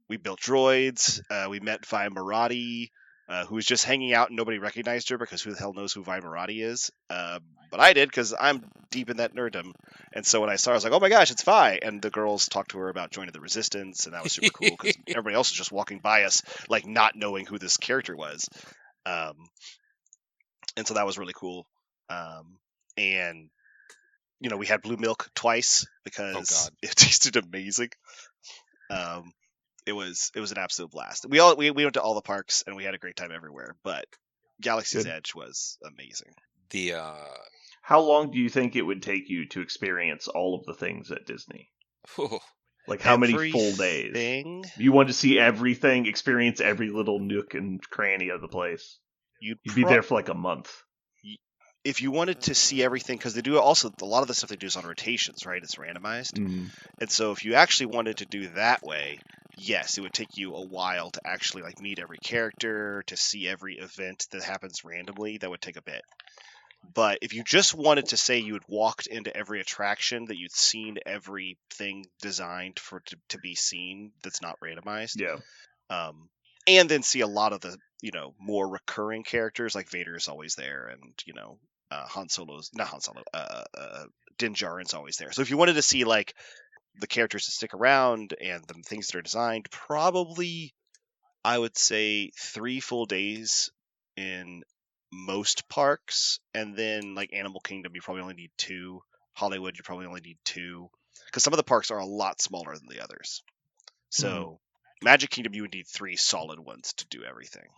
We built droids. We met Vi Marati, who was just hanging out and nobody recognized her because who the hell knows who Vi Marati is? But I did because I'm deep in that nerddom. And so when I saw her, I was like, oh my gosh, it's Vi. And the girls talked to her about joining the Resistance, and that was super cool because everybody else was just walking by us, like not knowing who this character was. And so that was really cool. And, you know, we had blue milk twice because it tasted amazing. It was an absolute blast. We went to all the parks and we had a great time everywhere, but Galaxy's Edge was amazing. How long do you think it would take you to experience all of the things at Disney? Like how many full days? You want to see everything, experience every little nook and cranny of the place. You'd be there for like a month. If you wanted to see everything, because they do also a lot of the stuff they do is on rotations, right? It's randomized. Mm-hmm. And so if you actually wanted to do that way, yes, it would take you a while to actually like meet every character, to see every event that happens randomly. That would take a bit. But if you just wanted to say you had walked into every attraction, that you'd seen everything designed for to be seen that's not randomized, and then see a lot of the, you know, more recurring characters, like Vader's always there, and, you know, Din Djarin's always there. So if you wanted to see like the characters that stick around and the things that are designed, probably I would say 3 full days in most parks, and then like Animal Kingdom you probably only need 2. Hollywood you probably only need 2, because some of the parks are a lot smaller than the others. So Magic Kingdom you would need 3 solid ones to do everything,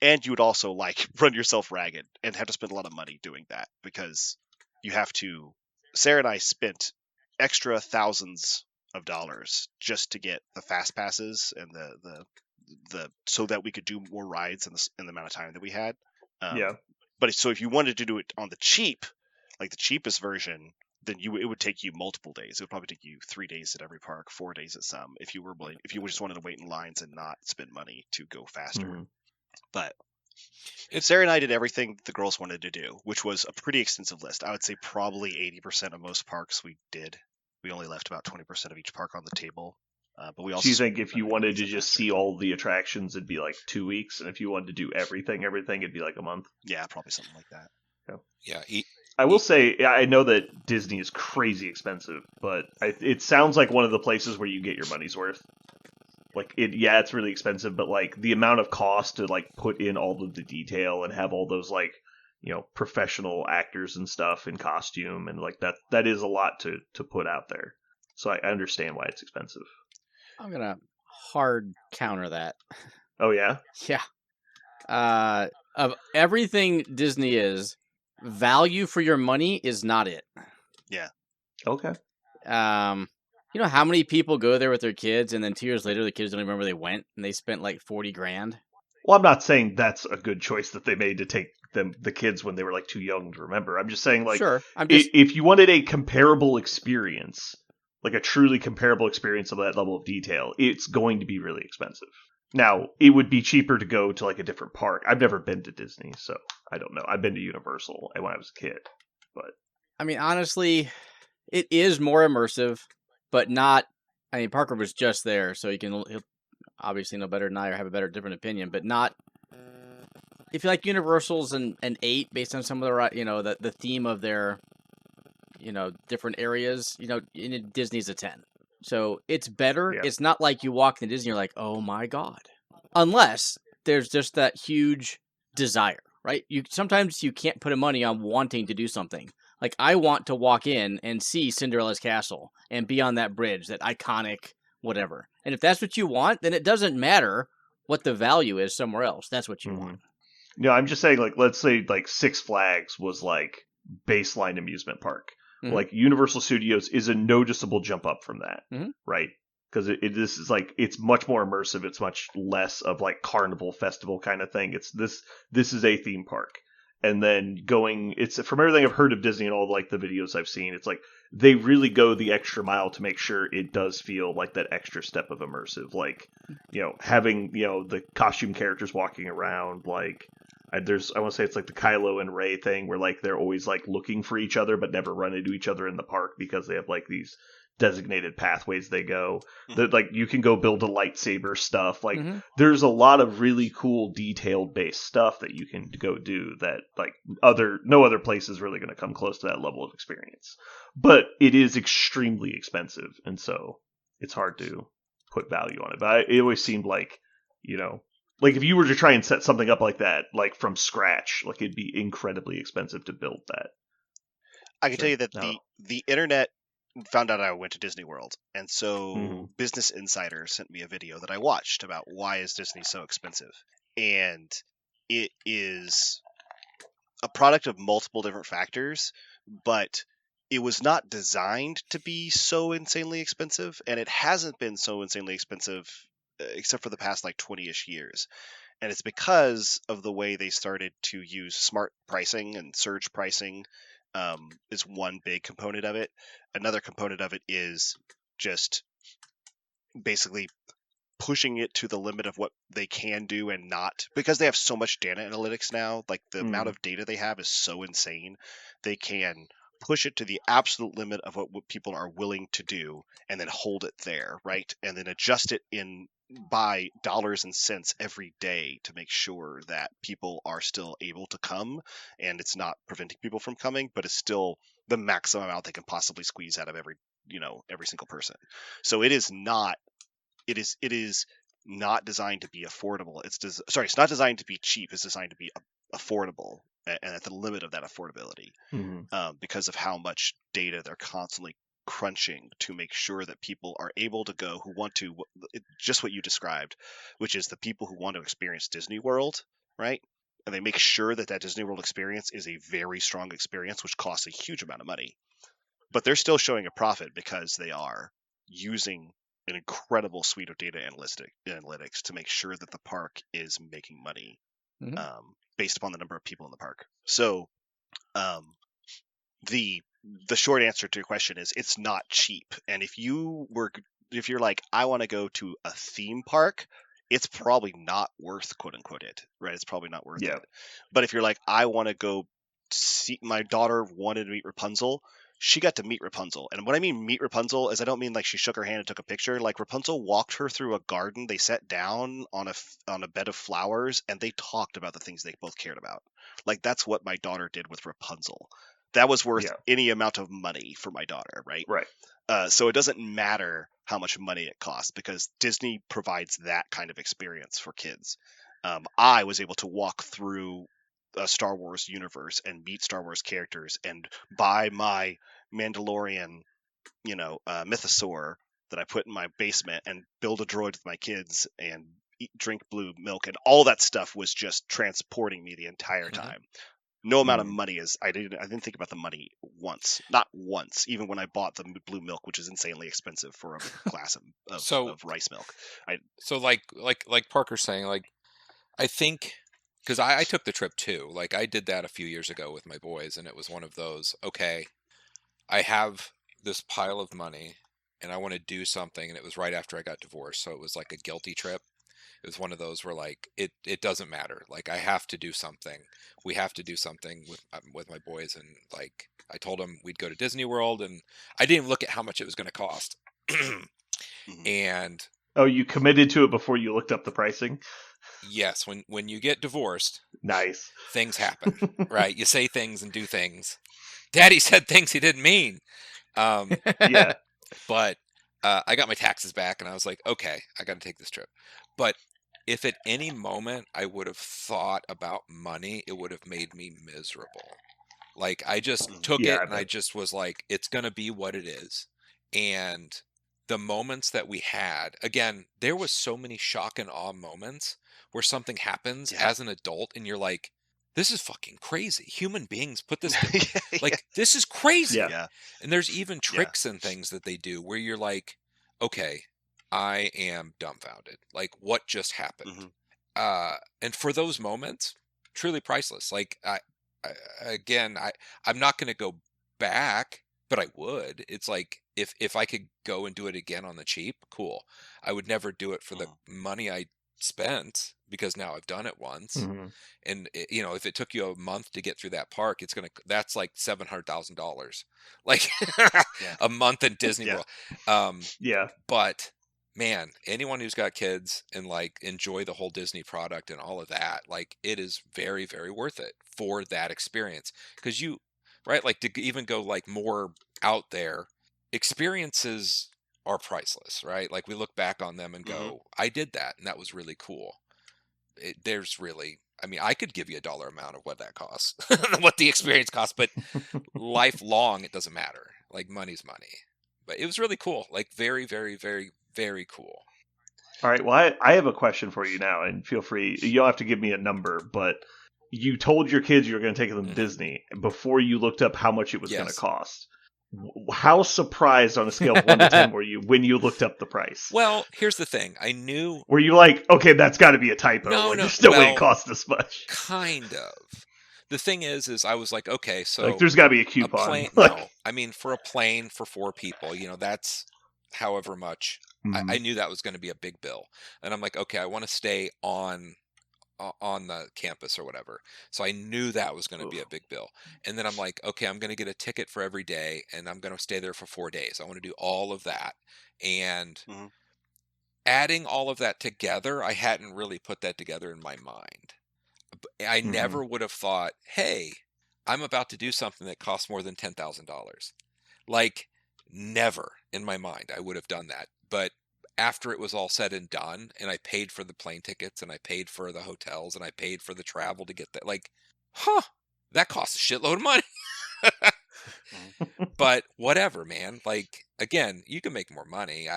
and you would also like run yourself ragged and have to spend a lot of money doing that, because you have to. Sarah and I spent extra thousands of dollars just to get the fast passes and the so that we could do more rides in the amount of time that we had. But so if you wanted to do it on the cheap, like the cheapest version, then it would take you multiple days. It would probably take you 3 days at every park, 4 days at some, if you just wanted to wait in lines and not spend money to go faster. But Sarah and I did everything the girls wanted to do, which was a pretty extensive list. I would say probably 80% of most parks we did. We only left about 20% of each park on the table. But we also. So you think if you wanted to just see all the attractions, it'd be like 2 weeks, and if you wanted to do everything, it'd be like a month? Yeah, probably something like that. Yeah. I will say, I know that Disney is crazy expensive, but it sounds like one of the places where you get your money's worth. Like, it's really expensive, but like the amount of cost to like put in all of the detail and have all those like, you know, professional actors and stuff in costume, and like that is a lot to put out there. So I understand why it's expensive. I'm gonna hard counter that. Oh yeah? Yeah. Of everything Disney is, value for your money is not it. Yeah. Okay. You know how many people go there with their kids, and then 2 years later the kids don't even remember they went, and they spent like $40,000? Well, I'm not saying that's a good choice that they made to take the kids when they were like too young to remember. I'm just saying, like, sure, if you wanted a comparable experience, like a truly comparable experience of that level of detail, it's going to be really expensive. Now, it would be cheaper to go to like a different park. I've never been to Disney, so I don't know. I've been to Universal when I was a kid, but I mean, honestly, it is more immersive, but not. I mean, Parker was just there, so he'll obviously know better than I or have a different opinion, but not. If you like Universal's an 8 based on some of the, you know, the theme of their, you know, different areas, you know, in Disney's a 10. So it's better. Yeah. It's not like you walk into Disney, you're like, oh my God. Unless there's just that huge desire, right? Sometimes you can't put a money on wanting to do something. Like, I want to walk in and see Cinderella's castle and be on that bridge, that iconic whatever. And if that's what you want, then it doesn't matter what the value is somewhere else. That's what you want. No, I'm just saying, like, let's say like Six Flags was like baseline amusement park. Mhm. Like Universal Studios is a noticeable jump up from that, Mhm. right? Because this is like, it's much more immersive. It's much less of like carnival festival kind of thing. It's this is a theme park. And then it's from everything I've heard of Disney and all like the videos I've seen, it's like they really go the extra mile to make sure it does feel like that extra step of immersive. Like, having, the costume characters walking around, like I want to say it's like the Kylo and Rey thing where like they're always like looking for each other but never run into each other in the park because they have like these designated pathways they go. That like you can go build a lightsaber stuff. Like there's a lot of really cool detailed based stuff that you can go do that like no other place is really going to come close to that level of experience. But it is extremely expensive, and so it's hard to put value on it. But it always seemed like, like if you were to try and set something up like that, like from scratch, like it'd be incredibly expensive to build that. I can tell you that the internet found out I went to Disney World, and so Business Insider sent me a video that I watched about why is Disney so expensive, and it is a product of multiple different factors, but it was not designed to be so insanely expensive, and it hasn't been so insanely expensive except for the past like 20-ish years. And it's because of the way they started to use smart pricing and surge pricing is one big component of it. Another component of it is just basically pushing it to the limit of what they can do and not, because they have so much data analytics now. Like the amount of data they have is so insane. They can push it to the absolute limit of what people are willing to do and then hold it there, right? And then adjust it by dollars and cents every day to make sure that people are still able to come, and it's not preventing people from coming, but it's still the maximum amount they can possibly squeeze out of every single person. So it is not designed to be affordable. It's not designed to be cheap. It's designed to be affordable, and at the limit of that affordability, because of how much data they're constantly crunching to make sure that people are able to go who want to, just what you described, which is the people who want to experience Disney World, right? And they make sure that Disney World experience is a very strong experience, which costs a huge amount of money. But they're still showing a profit because they are using an incredible suite of data analytics to make sure that the park is making money based upon the number of people in the park. So the short answer to your question is it's not cheap. And if you're like, I want to go to a theme park, it's probably not worth quote unquote it, right? It's probably not worth it. But if you're like, I want to go see, my daughter wanted to meet Rapunzel, she got to meet Rapunzel. And when I mean meet Rapunzel is I don't mean like she shook her hand and took a picture. Like Rapunzel walked her through a garden. They sat down on a bed of flowers and they talked about the things they both cared about. Like that's what my daughter did with Rapunzel. That was worth any amount of money for my daughter, right? Right. So it doesn't matter how much money it costs because Disney provides that kind of experience for kids. I was able to walk through a Star Wars universe and meet Star Wars characters and buy my Mandalorian, mythosaur that I put in my basement and build a droid with my kids and drink blue milk, and all that stuff was just transporting me the entire time. No amount of money is. I didn't think about the money once, not once. Even when I bought the blue milk, which is insanely expensive for a glass of rice milk. So like Parker's saying, like I think because I took the trip too. Like I did that a few years ago with my boys, and it was one of those. Okay, I have this pile of money, and I want to do something, and it was right after I got divorced, so it was like a guilty trip. It was one of those where like it doesn't matter. Like I have to do something. We have to do something with my boys, and like I told them we'd go to Disney World, and I didn't even look at how much it was going to cost. And you committed to it before you looked up the pricing? Yes, when you get divorced, nice things happen, right? You say things and do things. Daddy said things he didn't mean. Yeah, but I got my taxes back, and I was like, okay, I got to take this trip. But if at any moment I would have thought about money, it would have made me miserable. Like I just took it, and I just was like, it's going to be what it is. And the moments that we had, again, there was so many shock and awe moments where something happens as an adult and you're like, this is fucking crazy. Human beings put this, this is crazy. Yeah. And there's even tricks and things that they do where you're like, okay, I am dumbfounded. Like, what just happened? And for those moments, truly priceless. Like, I'm not going to go back, but I would. It's like, if I could go and do it again on the cheap, cool. I would never do it for the money I spent, because now I've done it once. And if it took you a month to get through that park, that's like $700,000, like a month in Disney World. But man, anyone who's got kids and like enjoy the whole Disney product and all of that, like, it is very, very worth it for that experience. Because like, to even go like more out there, experiences are priceless, right? Like, we look back on them and go, I did that, and that was really cool. I could give you a dollar amount of what that costs, what the experience costs, but lifelong, it doesn't matter. Like, money's money. But it was really cool. Like, very, very, very, very cool. All right. Well, I have a question for you now, and feel free. You don't have to give me a number, but you told your kids you were going to take them to Disney before you looked up how much it was going to cost. How surprised on a scale of 1 to 10 were you when you looked up the price? Well, here's the thing. I knew... Were you like, okay, that's got to be a typo. No, there's no way it costs this much. Kind of. The thing is I was like, okay, so... Like, there's got to be a coupon. For a plane for 4 people, that's however much. I knew that was going to be a big bill. And I'm like, okay, I want to stay on the campus or whatever. So I knew that was going to be a big bill. And then I'm like, okay, I'm going to get a ticket for every day, and I'm going to stay there for 4 days. I want to do all of that. And adding all of that together, I hadn't really put that together in my mind. I never would have thought, hey, I'm about to do something that costs more than $10,000. Like, never in my mind I would have done that. But after it was all said and done, and I paid for the plane tickets, and I paid for the hotels, and I paid for the travel to get there, like, that costs a shitload of money. But whatever, man. Like, again, you can make more money.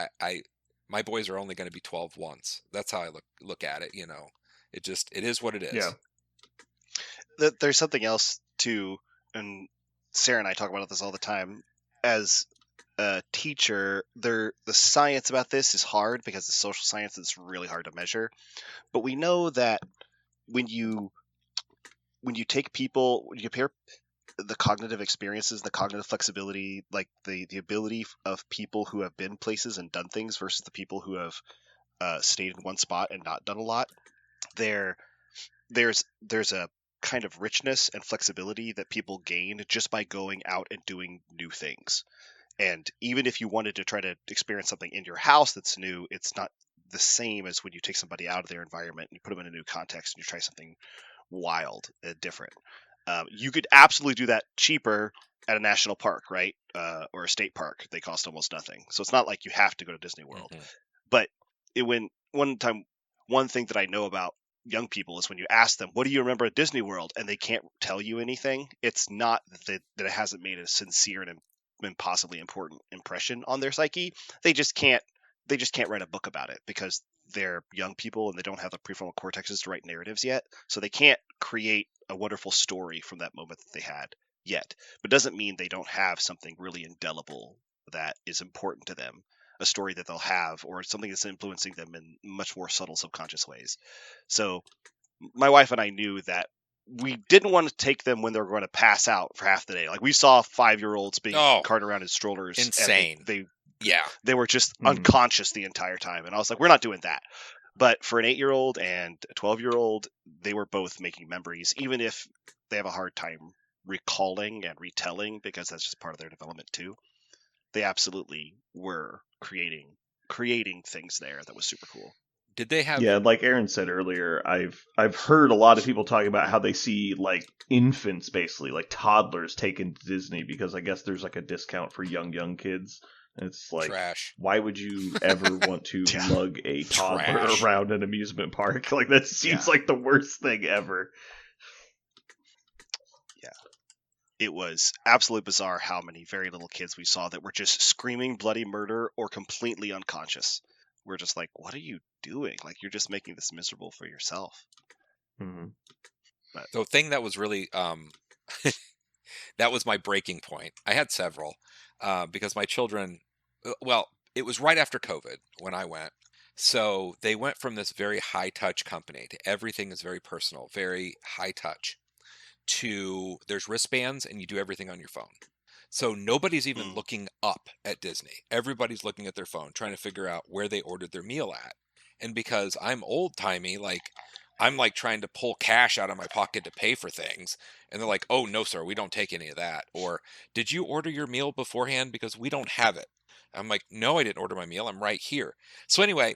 My boys are only going to be 12 once. That's how I look at it. It is what it is. Yeah. There's something else too, and Sarah and I talk about this all the time. As a teacher, the science about this is hard because it's social science. It's really hard to measure. But we know that when you take people, when you compare the cognitive experiences, the cognitive flexibility, like the ability of people who have been places and done things versus the people who have stayed in one spot and not done a lot, there's a kind of richness and flexibility that people gain just by going out and doing new things. And even if you wanted to try to experience something in your house that's new, it's not the same as when you take somebody out of their environment and you put them in a new context and you try something wild and different. You could absolutely do that cheaper at a national park, right? Or a state park. They cost almost nothing. So it's not like you have to go to Disney World. But one thing that I know about young people is when you ask them, what do you remember at Disney World? And they can't tell you anything. It's not that it hasn't made a sincere and impossibly important impression on their psyche. They just can't write a book about it because they're young people and they don't have the prefrontal cortexes to write narratives yet. So they can't create a wonderful story from that moment that they had yet. But it doesn't mean they don't have something really indelible that is important to them, a story that they'll have, or something that's influencing them in much more subtle subconscious ways. So my wife and I knew that we didn't want to take them when they were going to pass out for half the day. Like, we saw 5-year-olds being carted around in strollers. Insane. They were just unconscious the entire time. And I was like, we're not doing that. But for an 8-year-old and a 12-year-old, they were both making memories, even if they have a hard time recalling and retelling, because that's just part of their development too. They absolutely were creating things there that was super cool. Did they have? Yeah, like Aaron said earlier, I've heard a lot of people talking about how they see like infants, basically like toddlers, taken to Disney because I guess there's like a discount for young kids. And it's like, trash. Why would you ever want to lug a toddler around an amusement park? Like, that seems like the worst thing ever. it was absolutely bizarre how many very little kids we saw that were just screaming bloody murder or completely unconscious. We're just like, what are you doing? Like, you're just making this miserable for yourself. Mm-hmm. But The thing that was really that was my breaking point. I had several because my children, well, it was right after COVID when I went. So they went from this very high touch company to everything is very personal, very high touch, to there's wristbands and you do everything on your phone. So nobody's even looking up at Disney. Everybody's looking at their phone, trying to figure out where they ordered their meal at. And because I'm old timey, like I'm like trying to pull cash out of my pocket to pay for things. And they're like, oh, no, sir, we don't take any of that. Or did you order your meal beforehand? Because we don't have it. I'm like, no, I didn't order my meal. I'm right here. So anyway,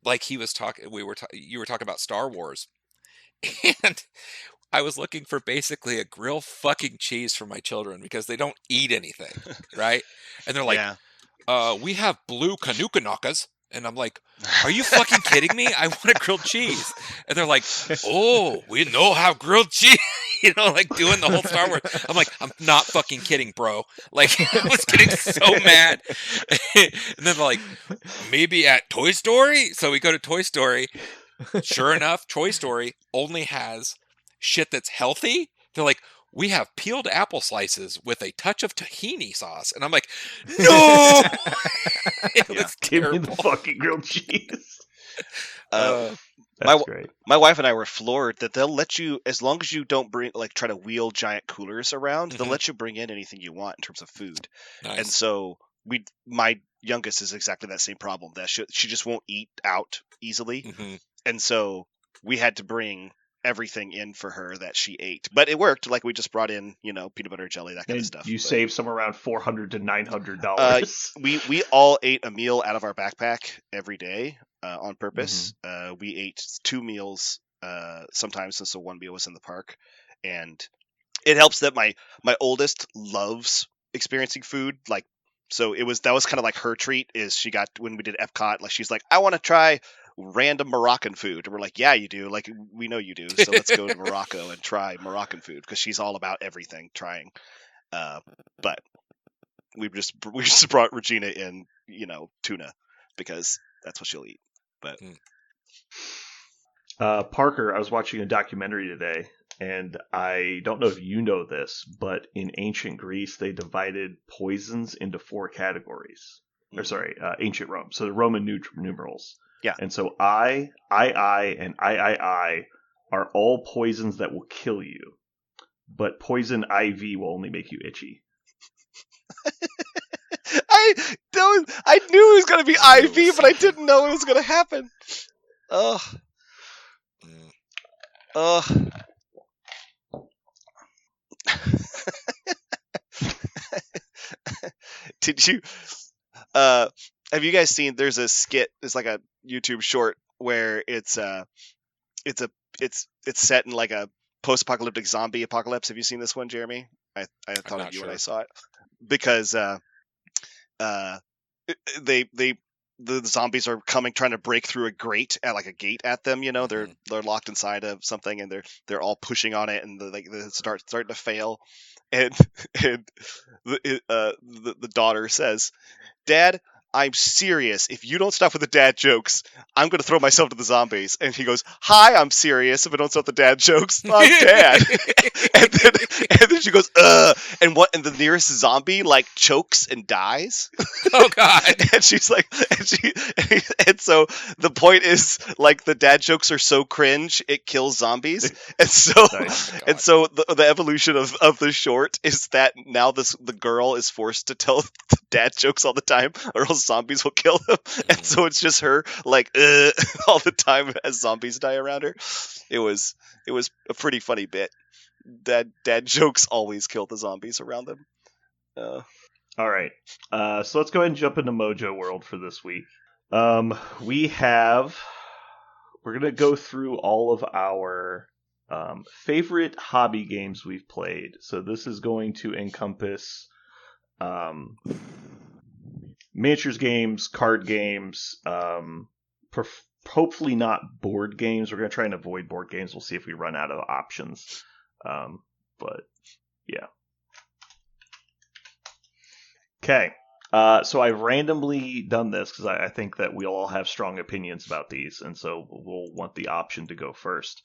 like he was talking, you were talking about Star Wars. And I was looking for basically a grilled fucking cheese for my children because they don't eat anything, right? And they're like, we have blue Kanukanakas. And I'm like, are you fucking kidding me? I want a grilled cheese. And they're like, oh, we know how grilled cheese, you know, like doing the whole Star Wars. I'm like, I'm not fucking kidding, bro. Like, I was getting so mad. And then they're like, maybe at Toy Story? So we go to Toy Story. Sure enough, Toy Story only has shit that's healthy. They're like, we have peeled apple slices with a touch of tahini sauce. And I'm like, no! It was Give me terrible. the fucking grilled cheese. That's great. My wife and I were floored that they'll let you, as long as you don't bring, like, try to wheel giant coolers around, they'll let you bring in anything you want in terms of food. Nice. And so my youngest is exactly that same problem, that she just won't eat out easily. And so we had to bring everything in for her that she ate, but it worked. Like, we just brought in, you know, peanut butter jelly, that kind of stuff. You saved somewhere around $400 to $900. We all ate a meal out of our backpack every day on purpose. We ate 2 meals sometimes, since the one meal was in the park, and it helps that my oldest loves experiencing food. Like, so that was kind of like her treat. Is she got, when we did Epcot, like, she's like, I want to try random Moroccan food. And we're like, yeah, you do. Like, we know you do. So let's go to Morocco and try Moroccan food, because she's all about everything trying. But we just brought Regina in, you know, tuna, because that's what she'll eat. But Parker, I was watching a documentary today, and I don't know if you know this, but in ancient Greece, they divided poisons into 4 categories. Or sorry, ancient Rome. So the Roman numerals. Yeah. And so I, and I are all poisons that will kill you. But poison IV will only make you itchy. I knew it was going to be IV, but I didn't know it was going to happen. Ugh. Did you have you guys seen, there's a skit, it's like a YouTube short where it's set in like a post-apocalyptic zombie apocalypse. Have you seen this one, Jeremy? I thought of you when I saw it, because the zombies are coming, trying to break through a gate at them. You know, they're locked inside of something, and they're all pushing on it, and they starting to fail, and the daughter says, "Dad, I'm serious. If you don't stop with the dad jokes, I'm going to throw myself to the zombies." And he goes, "Hi, I'm serious. If I don't stop the dad jokes, I'm dad." and then she goes, and the nearest zombie, like, chokes and dies. Oh God. And she's like, and so the point is, like, the dad jokes are so cringe, it kills zombies. And so, and so the evolution of the short is that now the girl is forced to tell the dad jokes all the time, or else zombies will kill them. And so it's just her, like, all the time as zombies die around her. It was a pretty funny bit. Dad jokes always kill the zombies around them. All right. So let's go ahead and jump into Mojo World for this week. We're going to go through all of our favorite hobby games we've played. So this is going to encompass miniatures games, card games, hopefully not board games. We're going to try and avoid board games. We'll see if we run out of options. But yeah. Okay. So I've randomly done this because I think that we'll all have strong opinions about these, and so we'll want the option to go first.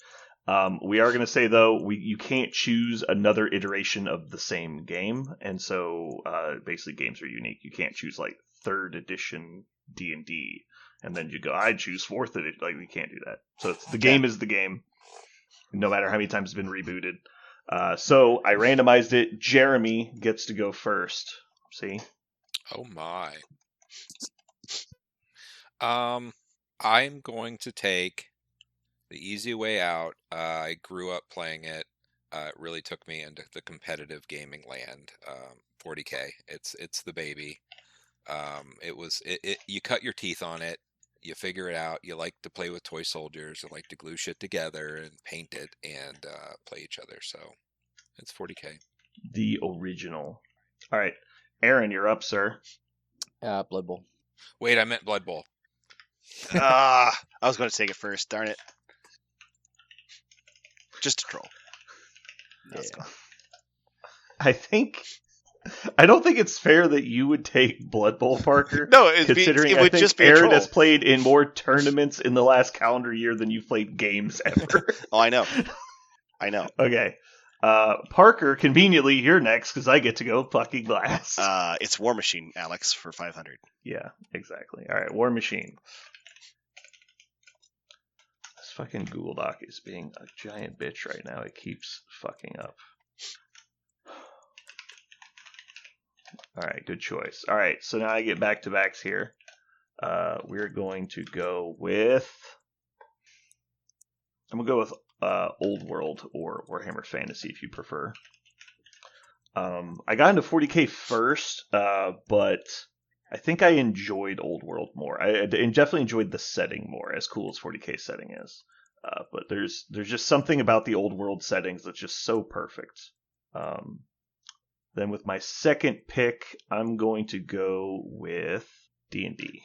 We are going to say, though, you can't choose another iteration of the same game, and so basically games are unique. You can't choose, like, 3rd edition D&D, and then you go, I'd choose 4th edition. Like, we can't do that. So the game is the game, no matter how many times it's been rebooted. So I randomized it. Jeremy gets to go first. See? Oh my. I'm going to take the easy way out. I grew up playing it. It really took me into the competitive gaming land. 40K. It's the baby. You cut your teeth on it. You figure it out. You like to play with toy soldiers. You like to glue shit together and paint it and play each other. So it's 40K. The original. All right. Aaron, you're up, sir. Blood Bowl. Wait, I meant Blood Bowl. I was going to take it first. Darn it. Just a troll. Yeah. I don't think it's fair that you would take Blood Bowl, Parker. No, considering it would I think just be Aaron a troll. has played in more tournaments in the last calendar year than you've played games ever. Oh, I know. Okay. Parker, conveniently, you're next because I get to go fucking last. It's Warmachine, Alex, for 500. Yeah, exactly. All right, Warmachine. This fucking Google Doc is being a giant bitch right now. It keeps fucking up. All right, good choice. All right, so now I get back-to-backs here. We're going to go with... I'm going to go with Old World or Warhammer Fantasy, if you prefer. I got into 40K first, but I think I enjoyed Old World more. I definitely enjoyed the setting more, as cool as 40K setting is. But there's just something about the Old World settings that's just so perfect. Then with my second pick, I'm going to go with D&D.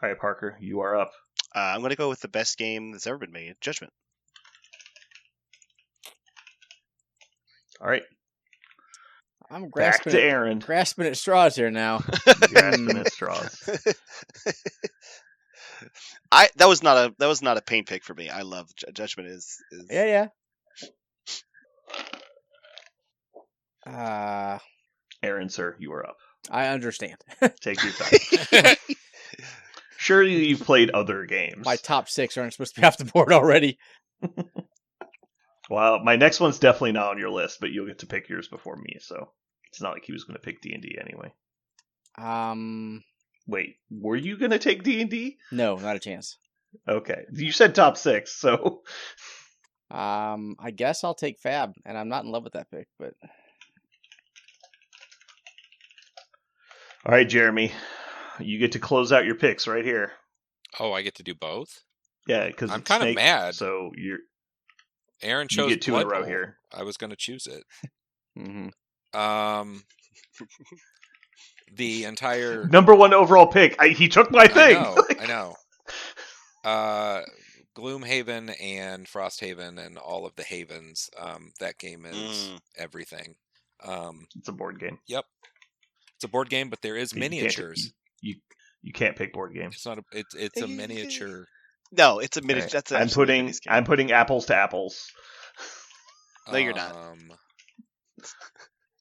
All right, Parker, you are up. I'm going to go with the best game that's ever been made, Judgment. All right, I'm back to Aaron. grasping at straws here now. Grasping at straws. That was not a pain pick for me. I love Judgment is Yeah. Aaron, sir, you are up. I understand. Take your time. Surely you've played other games. My top 6 aren't supposed to be off the board already. Well, my next one's definitely not on your list, but you'll get to pick yours before me, so it's not like he was going to pick D&D anyway. Wait, were you going to take D&D? No, not a chance. Okay. You said top 6, so... I guess I'll take Fab, and I'm not in love with that pick, but... All right, Jeremy. You get to close out your picks right here. Oh, I get to do both? Yeah, because I'm kind of mad. So Aaron chose you get 2 Blood in a row Bowl. here. I was going to choose it. Mm-hmm. The entire number 1 overall pick. He took my thing. I know. Gloomhaven and Frosthaven and all of the havens. That game is everything. It's a board game. Yep, it's a board game, but there is miniatures. You can't pick board games. It's not. It's a miniature. No, it's a miniature. Right. That's I'm putting apples to apples. No, you're not.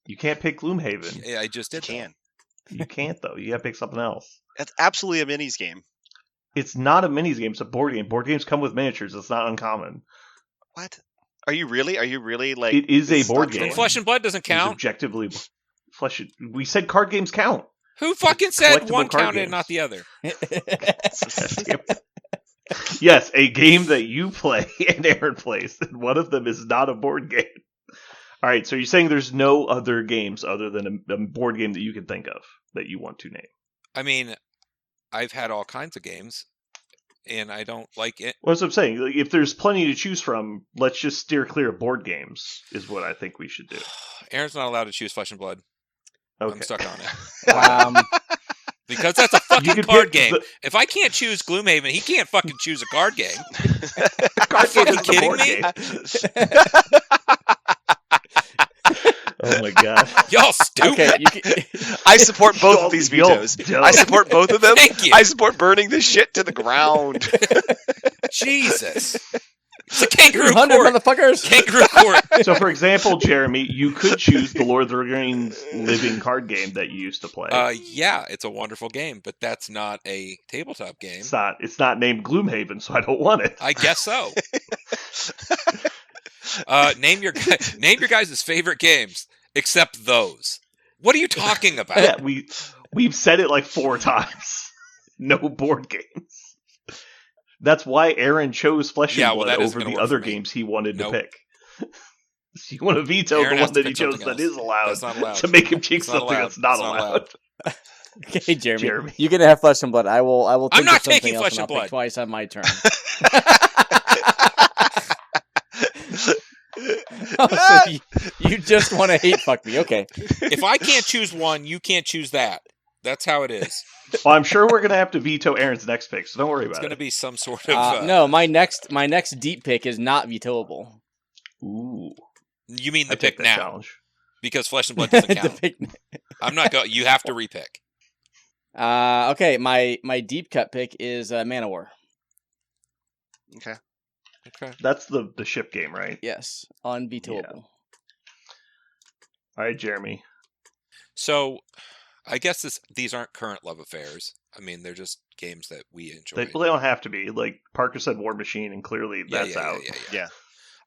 You can't pick Gloomhaven. Yeah, I just did. You can't though. You gotta pick something else. That's absolutely a minis game. It's not a minis game. It's a board game. Board games come with miniatures. It's not uncommon. What? Are you really? Like it is a board game? And Flesh and Blood doesn't count. Objectively, we said card games count. Who fucking said Collectible one card counted, games. not the other? Yes, a game that you play and Aaron plays, and one of them is not a board game. All right, so you're saying there's no other games other than a board game that you can think of that you want to name? I mean, I've had all kinds of games, and I don't like it. Well, that's what I'm saying. Like, if there's plenty to choose from, let's just steer clear of board games, is what I think we should do. Aaron's not allowed to choose Flesh and Blood. Okay. I'm stuck on it. Because that's a fucking card game. If I can't choose Gloomhaven, he can't fucking choose a card game. Card Are you game fucking is a kidding board me? game. Oh my god. Y'all stupid. Okay, you can, I support both of these vetoes. Yo. I support both of them. Thank you. I support burning this shit to the ground. Jesus. It's a kangaroo 100 court. motherfuckers. Kangaroo court. So, for example, Jeremy, you could choose the Lord of the Rings living card game that you used to play. Yeah, it's a wonderful game, but that's not a tabletop game. It's not named Gloomhaven, so I don't want it. I guess so. Name your guys' favorite games, except those. What are you talking about? Yeah, we've said it like 4 times. No board games. That's why Aaron chose Flesh and Blood over the other games he wanted to pick. So you want to veto Aaron the one that he chose else. that is allowed, That's not allowed. to make him pick something allowed. that's not It's not allowed. Okay, Jeremy. Jeremy. You can have Flesh and Blood. I will. I'm think not of something taking else Flesh and and I'll Blood. pick twice on my turn. Oh, so you just want to hate fuck me? Okay. If I can't choose one, you can't choose that. That's how it is. Well, I'm sure we're going to have to veto Aaron's next pick, so don't worry It's about going to it. be some sort of. No, my next deep pick is not vetoable. Ooh. You mean the I take pick that now? challenge. Because Flesh and Blood doesn't The count. pick- I'm not going. You have to repick. Okay, my deep cut pick is Man of War. Okay. Okay. That's the ship game, right? Yes, unvetoable. Yeah. All right, Jeremy. So, I guess these aren't current love affairs. I mean, they're just games that we enjoy. They don't have to be. Like, Parker said Warmachine, and clearly that's out. Yeah.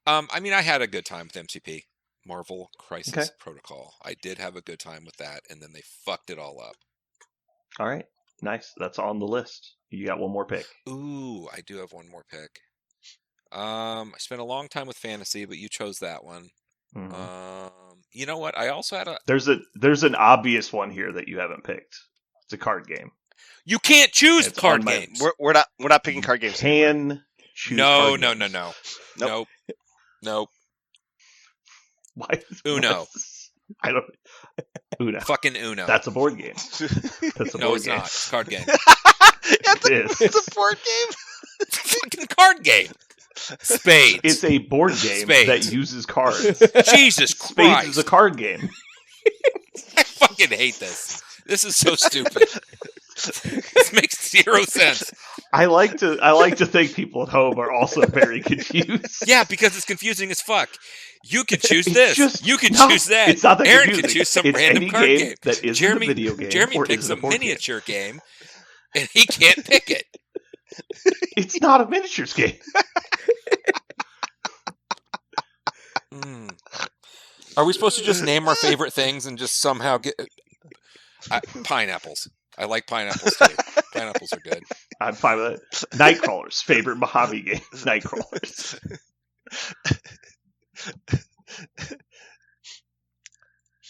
I mean, I had a good time with MCP. Marvel Crisis Okay. Protocol. I did have a good time with that, and then they fucked it all up. All right. Nice. That's on the list. You got one more pick. Ooh, I do have one more pick. I spent a long time with fantasy, but you chose that one. Mhm. You know what? I also had a. There's an obvious one here that you haven't picked. It's a card game. You can't choose It's card on my- games. We're not picking card games. anymore. Can choose. No. card games. Nope. Nope. Why? Uno. I don't. Uno. Fucking Uno. That's a board game. That's a no, board it's game. not. It's a card game. It is. It's a board game. It's a fucking card game. Spades. It's a board game Spades. that uses cards. Jesus Spades Christ. is a card game. I fucking hate this. This is so stupid. This makes 0 sense. I like to think people at home are also very confused. Yeah, because it's confusing as fuck. You can choose It's this. just You can not- choose that. It's not that Aaron confusing. can choose some It's random any card game. that isn't Jeremy, a video game. Jeremy or picks isn't a board miniature game, and he can't pick it. Game. It's not a miniatures game. Are we supposed to just name our favorite things and just somehow get pineapples? I like pineapples too. Pineapples are good. I'm fine with it. Nightcrawlers, favorite Mojave game. Nightcrawlers.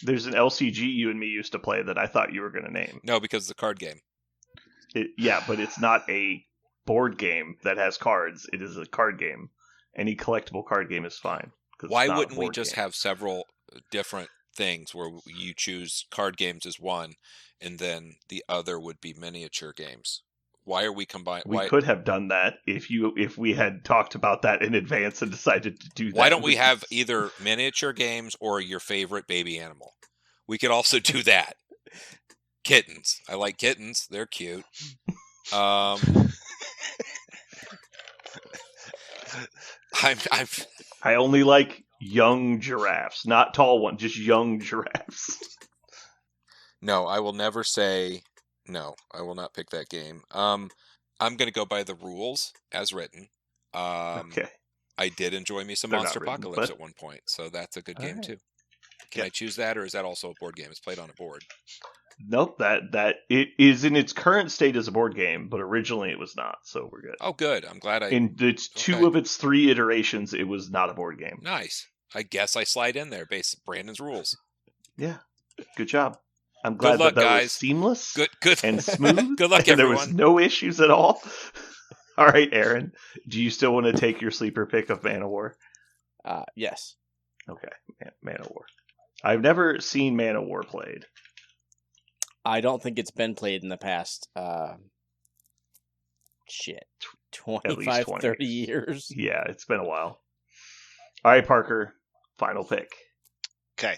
There's an LCG you and me used to play that I thought you were going to name. No, because it's a card game. Yeah, but it's not a board game that has cards. It is a card game. Any collectible card game is fine. 'cause Why it's not a wouldn't we board just game. have several different things where you choose card games as one, and then the other would be miniature games? Why are we combining? We could have done that if we had talked about that in advance and decided to do that. Why don't we have either miniature games or your favorite baby animal? We could also do that. Kittens. I like kittens. They're cute. I only like young giraffes, not tall ones, just young giraffes. No, I will never say no. I will not pick that game. I'm going to go by the rules as written. Okay. I did enjoy me some They're not written, Monsterpocalypse but- at one point, so that's a good game Alright. too. Can I choose that, or is that also a board game? It's played on a board. Nope, that it is in its current state as a board game, but originally it was not, so we're good. Oh, good. I'm glad I. In its two okay. of its 3 iterations, it was not a board game. Nice. I guess I slide in there based on Brandon's rules. Yeah, good job. I'm glad luck, that guys. was seamless Good. and smooth. Good luck, and there everyone. was no issues at all. All right, Aaron, do you still want to take your sleeper pick of Man of War? Yes. Okay, Man of War. I've never seen Man of War played. I don't think it's been played in the past, 25, 20. 30 years. Yeah, it's been a while. All right, Parker, final pick. Okay.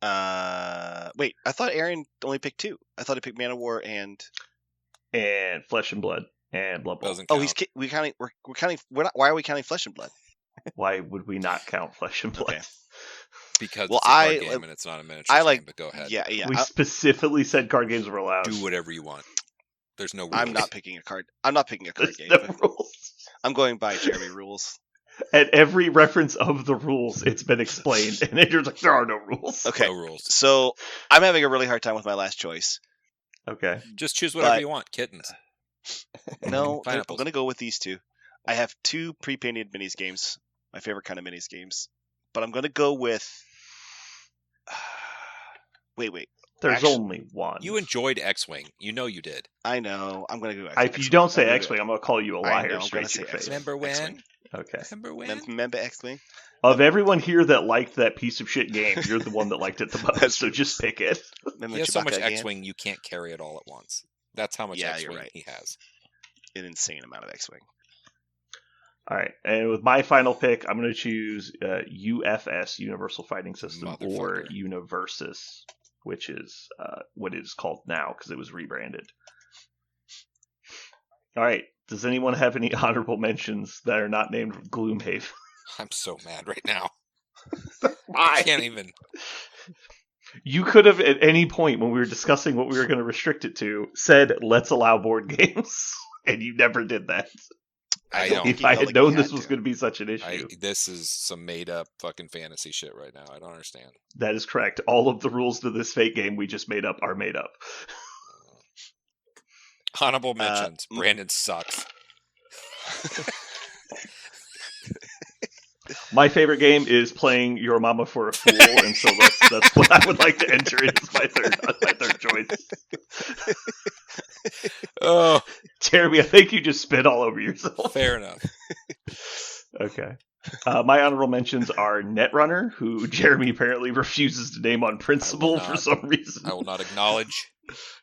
Wait, I thought Aaron only picked 2. I thought he picked Man of War and Flesh and Blood and Blood Bowl. Doesn't oh, count. we're counting. Why are we counting Flesh and Blood? Why would we not count Flesh and Blood? Okay. Because Well, it's a card game and it's not a miniature game, but go ahead. Yeah. We specifically said card games were allowed. Do whatever you want. There's no rules. I'm not picking a card. I'm not picking a card There's game. no but rules. I'm going by Jeremy rules. At every reference of the rules, it's been explained, and Andrew's like, there are no rules. Okay. No rules. So I'm having a really hard time with my last choice. Okay. Just choose whatever But- you want. Kittens. No, I'm Pineapples. going to go with these 2. I have 2 pre-painted minis games, my favorite kind of minis games. But I'm going to go with. Wait. There's Actually- only one. You enjoyed X-Wing. You know you did. I know. I'm going to go. If X-Wing. you don't say I'm gonna X-Wing, I'm going to call you a I know, liar I'm straight gonna to your say face. X-Wing. Remember when? X-Wing. Okay. Remember when? Remember X-Wing? Of everyone here that liked that piece of shit game, you're the one that liked it the most, That's so true. just pick it. Remember He has so Chewbacca much again? X-Wing, you can't carry it all at once. That's how much Yeah, you're X-Wing right. he has. An insane amount of X-Wing. All right, and with my final pick, I'm going to choose UFS, Universal Fighting System, or Motherfucker. Universus, which is what it is called now because it was rebranded. All right, does anyone have any honorable mentions that are not named Gloomhaven? I'm so mad right now. Why? I can't even. You could have, at any point when we were discussing what we were going to restrict it to, said, let's allow board games, and you never did that. I don't don't. think If you I felt had like known you this had was to. going to be such an issue. This is some made-up fucking fantasy shit right now. I don't understand. That is correct. All of the rules to this fake game we just made up are made up. Honorable mentions. Brandon sucks. My favorite game is playing Your Mama for a Fool, and so that's what I would like to enter in as my third choice. Oh, Jeremy, I think you just spit all over yourself. fair enough. Okay. My honorable mentions are Netrunner, who Jeremy apparently refuses to name on principle for not. some reason. I will not acknowledge.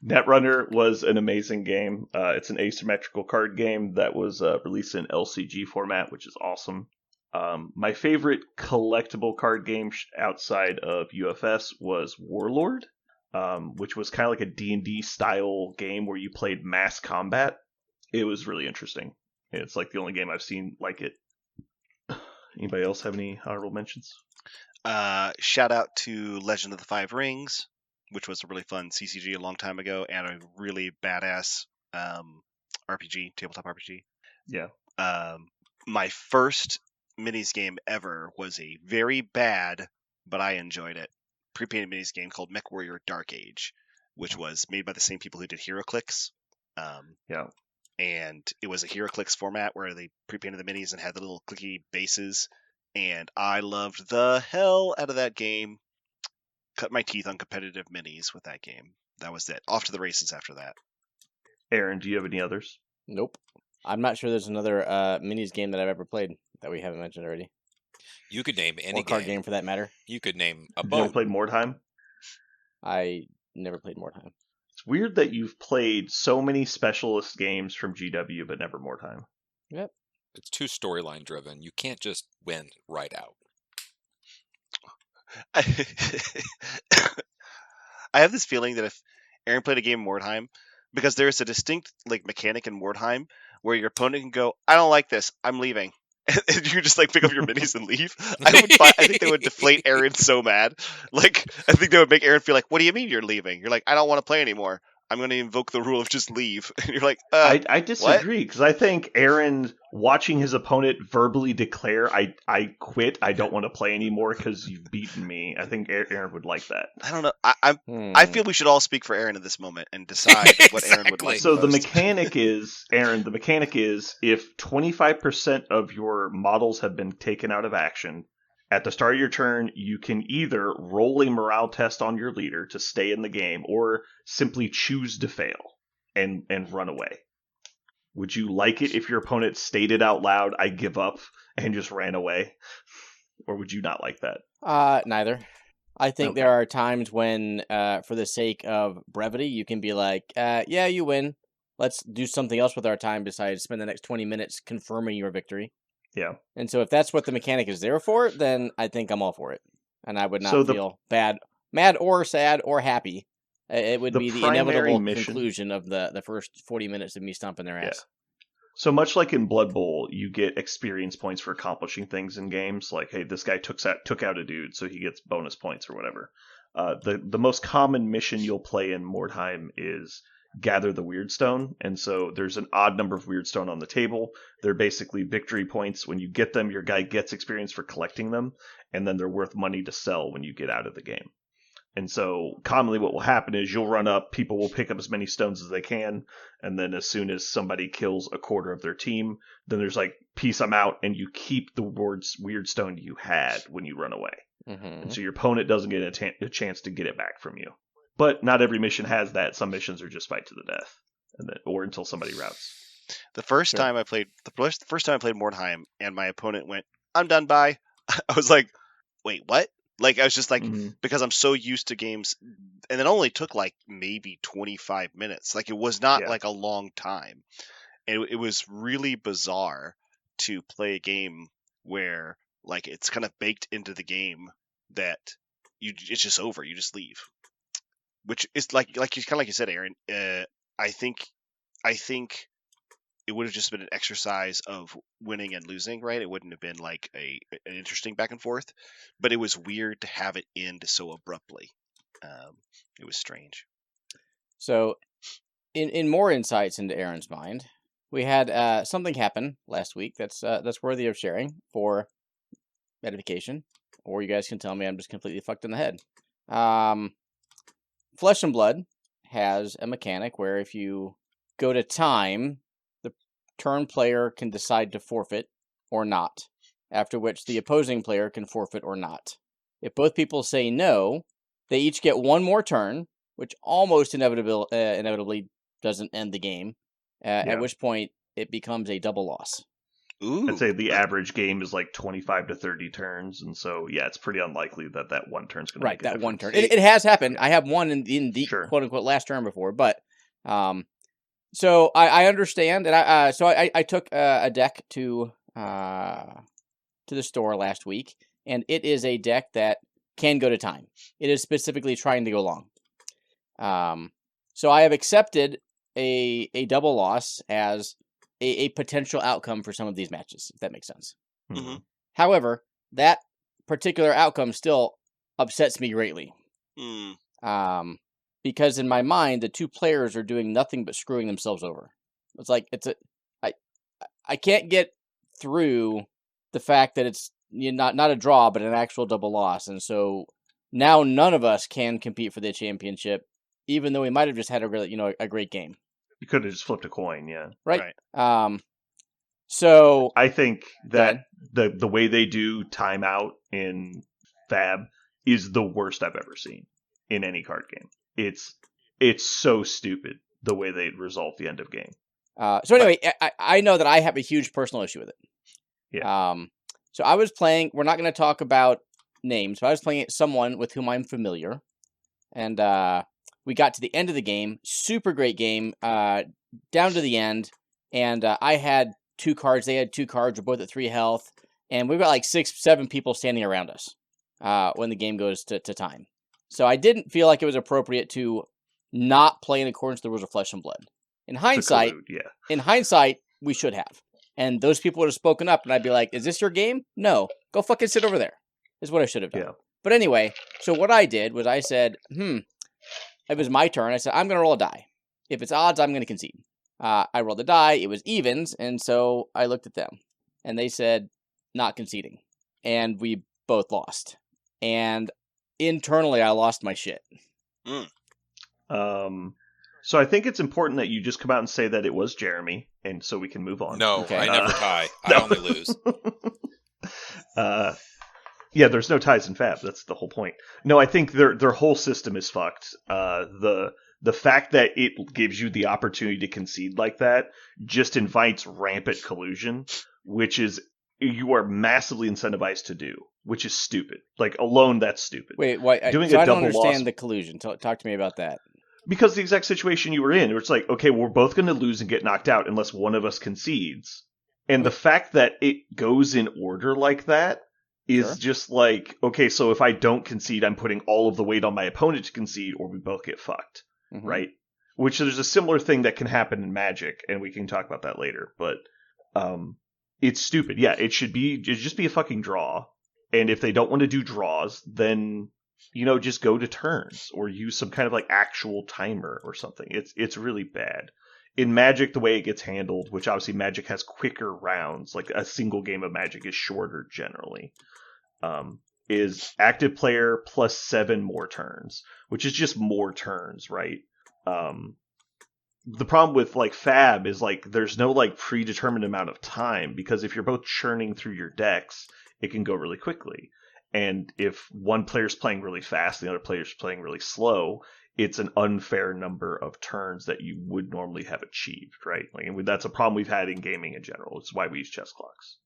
Netrunner was an amazing game. It's an asymmetrical card game that was released in LCG format, which is awesome. My favorite collectible card game outside of UFS was Warlord, which was kind of like a D&D style game where you played mass combat. It was really interesting. It's like the only game I've seen like it. Anybody else have any honorable mentions? Shout out to Legend of the Five Rings, which was a really fun CCG a long time ago, and a really badass RPG, tabletop RPG. Yeah. My first minis game ever was a very bad, but I enjoyed it, pre-painted minis game called Mech Warrior Dark Age, which was made by the same people who did HeroClix. Yeah. And it was a HeroClix format where they pre-painted the minis and had the little clicky bases. And I loved the hell out of that game. Cut my teeth on competitive minis with that game. That was it. Off to the races after that. Aaron, do you have any others? Nope. I'm not sure there's another minis game that I've ever played that we haven't mentioned already. You could name any Or card game for that matter. You could name a Have you ever boat. played Mordheim? I never played Mordheim. It's weird that you've played so many specialist games from GW, but never Mordheim. Yep. It's too storyline driven. You can't just win right out. I have this feeling that if Aaron played a game of Mordheim, because there's a distinct mechanic in Mordheim where your opponent can go, I don't like this, I'm leaving. And you just pick up your minis and leave. I think they would deflate Aaron so mad. I think they would make Aaron feel like, what do you mean you're leaving? You're like, I don't want to play anymore. I'm going to invoke the rule of just leave. And you're like, I disagree, because I think Aaron watching his opponent verbally declare, I quit, I don't want to play anymore because you've beaten me. I think Aaron would like that. I don't know. I feel we should all speak for Aaron at this moment and decide what Aaron would like. So the most. mechanic is, Aaron, if 25% of your models have been taken out of action, at the start of your turn, you can either roll a morale test on your leader to stay in the game, or simply choose to fail and run away. Would you like it if your opponent stated out loud, I give up, and just ran away? Or would you not like that? Neither. I think Okay. there are times when, for the sake of brevity, you can be like, yeah, you win. Let's do something else with our time besides spend the next 20 minutes confirming your victory. Yeah. And so if that's what the mechanic is there for, then I think I'm all for it. And I would not So feel bad mad or sad or happy. It would be the primary inevitable mission conclusion of the first 40 minutes of me stomping their ass. Yeah. So much like in Blood Bowl, you get experience points for accomplishing things in games. Like, hey, this guy took out a dude, so he gets bonus points or whatever. The most common mission you'll play in Mordheim is gather the Weirdstone. And so there's an odd number of Weirdstone on the table. They're basically victory points. When you get them, your guy gets experience for collecting them. And then they're worth money to sell when you get out of the game. And so commonly what will happen is you'll run up, people will pick up as many stones as they can, and then as soon as somebody kills a quarter of their team, then there's like, peace, I'm out, and you keep the weird stone you had when you run away. Mm-hmm. And so your opponent doesn't get a chance to get it back from you. But not every mission has that. Some missions are just fight to the death, or until somebody routs. The first time I played Mordheim, and my opponent went, "I'm done, bye." I was like, "Wait, what?" Like, I was just like, because I'm so used to games, and it only took like maybe 25 minutes. Like, it was not like a long time. And it was really bizarre to play a game where like it's kind of baked into the game that it's just over. You just leave, which is like you said, Aaron. I think it would have just been an exercise of winning and losing, right? It wouldn't have been like an interesting back and forth, but it was weird to have it end so abruptly. It was strange. So, in more insights into Aaron's mind, we had something happen last week that's worthy of sharing for edification, or you guys can tell me I'm just completely fucked in the head. Flesh and Blood has a mechanic where if you go to time, the turn player can decide to forfeit or not, after which the opposing player can forfeit or not. If both people say no, they each get one more turn, which almost inevitably doesn't end the game, at which point it becomes a double loss. Ooh. I'd say the average game is like 25 to 30 turns, and so, it's pretty unlikely that one turn's going to make a difference. One turn. It has happened. Yeah. I have won in the quote-unquote last turn before, but... So I understand, and I took a deck to the store last week, and it is a deck that can go to time. It is specifically trying to go long. So I have accepted a double loss as a potential outcome for some of these matches, if that makes sense. Mm-hmm. However, that particular outcome still upsets me greatly. Because in my mind, the two players are doing nothing but screwing themselves over. It's like I can't get through the fact that it's not a draw, but an actual double loss, and so now none of us can compete for the championship, even though we might have just had a great game. You could have just flipped a coin, right. So I think that the way they do timeout in Fab is the worst I've ever seen in any card game. It's so stupid the way they resolve the end of game. So anyway, I know that I have a huge personal issue with it. Yeah. So I was playing. We're not going to talk about names, but I was playing someone with whom I'm familiar, and we got to the end of the game. Super great game, down to the end, and I had 2 cards. They had 2 cards. We're both at 3 health, and we've got like 6-7 people standing around us when the game goes to time. So I didn't feel like it was appropriate to not play in accordance with the rules of Flesh and Blood. In hindsight, we should have. And those people would have spoken up, and I'd be like, "Is this your game? No, go fucking sit over there." Is what I should have done. Yeah. But anyway, so what I did was I said, it was my turn. I said, I'm going to roll a die. If it's odds, I'm going to concede. I rolled the die. It was evens, and so I looked at them, and they said, not conceding. And we both lost. And internally, I lost my shit. So I think it's important that you just come out and say that it was Jeremy, and so we can move on. No, okay. I never tie. I only lose. There's no ties in Fab. That's the whole point. No, I think their whole system is fucked. The fact that it gives you the opportunity to concede like that just invites rampant collusion, which is you are massively incentivized to do, which is stupid. Like, alone, that's stupid. Wait, why? I don't understand the collusion. Talk to me about that. Because the exact situation you were in, where it's like, okay, we're both going to lose and get knocked out unless one of us concedes. And the fact that it goes in order like that is just like, okay, so if I don't concede, I'm putting all of the weight on my opponent to concede, or we both get fucked, right? Which there's a similar thing that can happen in Magic, and we can talk about that later. But it's stupid. Yeah, it should just be a fucking draw. And if they don't want to do draws, then just go to turns or use some kind of like actual timer or something. It's really bad. In Magic, the way it gets handled, which obviously Magic has quicker rounds, like a single game of Magic is shorter generally, is active player plus 7 more turns, which is just more turns, right? The problem with like Fab is like there's no like predetermined amount of time, because if you're both churning through your decks, it can go really quickly. And if one player's playing really fast, the other player's playing really slow, it's an unfair number of turns that you would normally have achieved, right? Like, and that's a problem we've had in gaming in general. It's why we use chess clocks.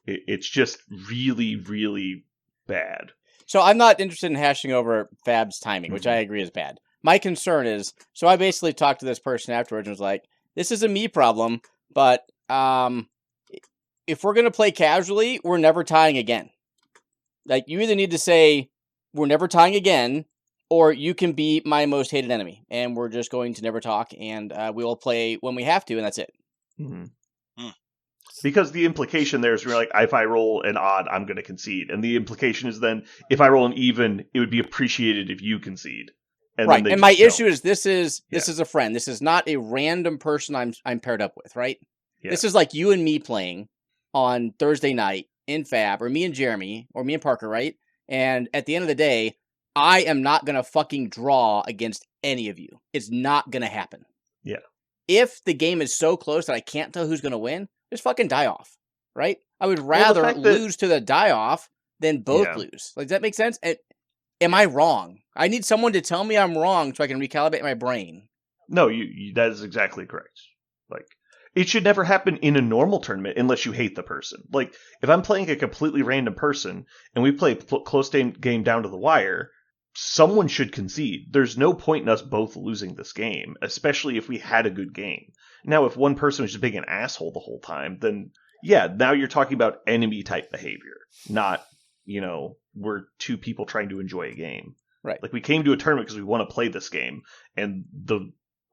It's just really, really bad. So I'm not interested in hashing over Fab's timing, which I agree is bad. My concern is, so I basically talked to this person afterwards and was like, this is a me problem, but if we're going to play casually, we're never tying again. Like, you either need to say, we're never tying again, or you can be my most hated enemy, and we're just going to never talk, and we will play when we have to, and that's it. Because the implication there is we're like, if I roll an odd, I'm going to concede. And the implication is then, if I roll an even, it would be appreciated if you concede. And right, and my issue is this is a friend. This is not a random person I'm paired up with, right? Yeah. This is like you and me playing on Thursday night in Fab, or me and Jeremy, or me and Parker, right? And at the end of the day, I am not going to fucking draw against any of you. It's not going to happen. Yeah. If the game is so close that I can't tell who's going to win, just fucking die off, right? I would rather lose to the die off than both lose. Like, does that make sense? Am I wrong? I need someone to tell me I'm wrong so I can recalibrate my brain. No, that is exactly correct. Like, it should never happen in a normal tournament unless you hate the person. Like, if I'm playing a completely random person and we play a close game down to the wire, someone should concede. There's no point in us both losing this game, especially if we had a good game. Now, if one person was just being an asshole the whole time, then yeah, now you're talking about enemy type behavior, not, we're two people trying to enjoy a game. Right. Like, we came to a tournament because we want to play this game, and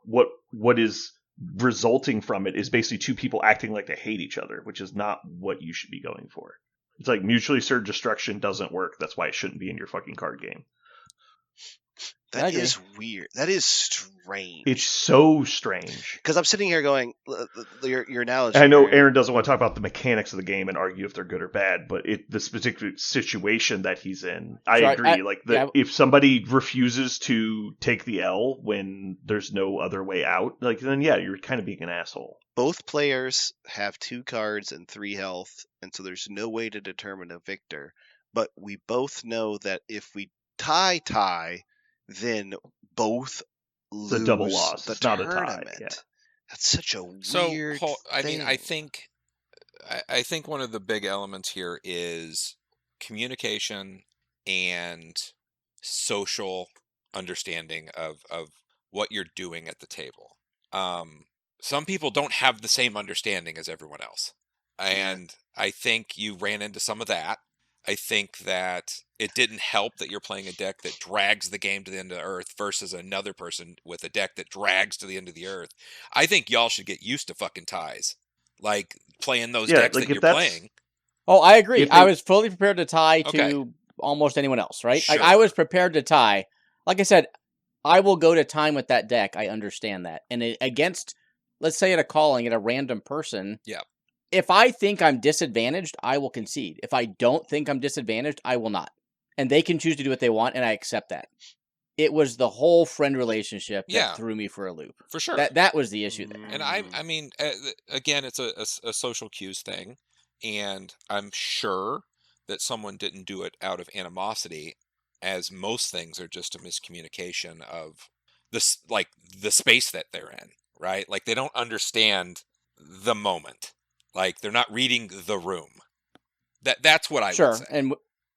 what is resulting from it is basically two people acting like they hate each other, which is not what you should be going for. It's like mutually assured destruction doesn't work. That's why it shouldn't be in your fucking card game. That is weird. That is strange. It's so strange. Because I'm sitting here going, your analogy. I know Aaron doesn't want to talk about the mechanics of the game and argue if they're good or bad, but this particular situation that he's in, I agree. If somebody refuses to take the L when there's no other way out, then you're kind of being an asshole. Both players have 2 cards and 3 health, and so there's no way to determine a victor. But we both know that if we tie, then both lose the double loss. The it's not tournament. A tie. Yeah. That's such a weird thing. I think one of the big elements here is communication and social understanding of what you're doing at the table. Some people don't have the same understanding as everyone else, and I think you ran into some of that. I think that it didn't help that you're playing a deck that drags the game to the end of the earth versus another person with a deck that drags to the end of the earth. I think y'all should get used to fucking ties. Like, playing those decks that you're playing. Oh, I agree. I was fully prepared to tie to almost anyone else, right? Sure. Like, I was prepared to tie. Like I said, I will go to time with that deck. I understand that. And against, let's say at a calling at a random person. Yeah. If I think I'm disadvantaged, I will concede. If I don't think I'm disadvantaged, I will not. And they can choose to do what they want, and I accept that. It was the whole friend relationship that threw me for a loop. For sure. That was the issue there. And I mean, again, it's a social cues thing, and I'm sure that someone didn't do it out of animosity, as most things are just a miscommunication of the space that they're in, right? Like, they don't understand the moment. Like, they're not reading the room. That's what I would say. Sure, and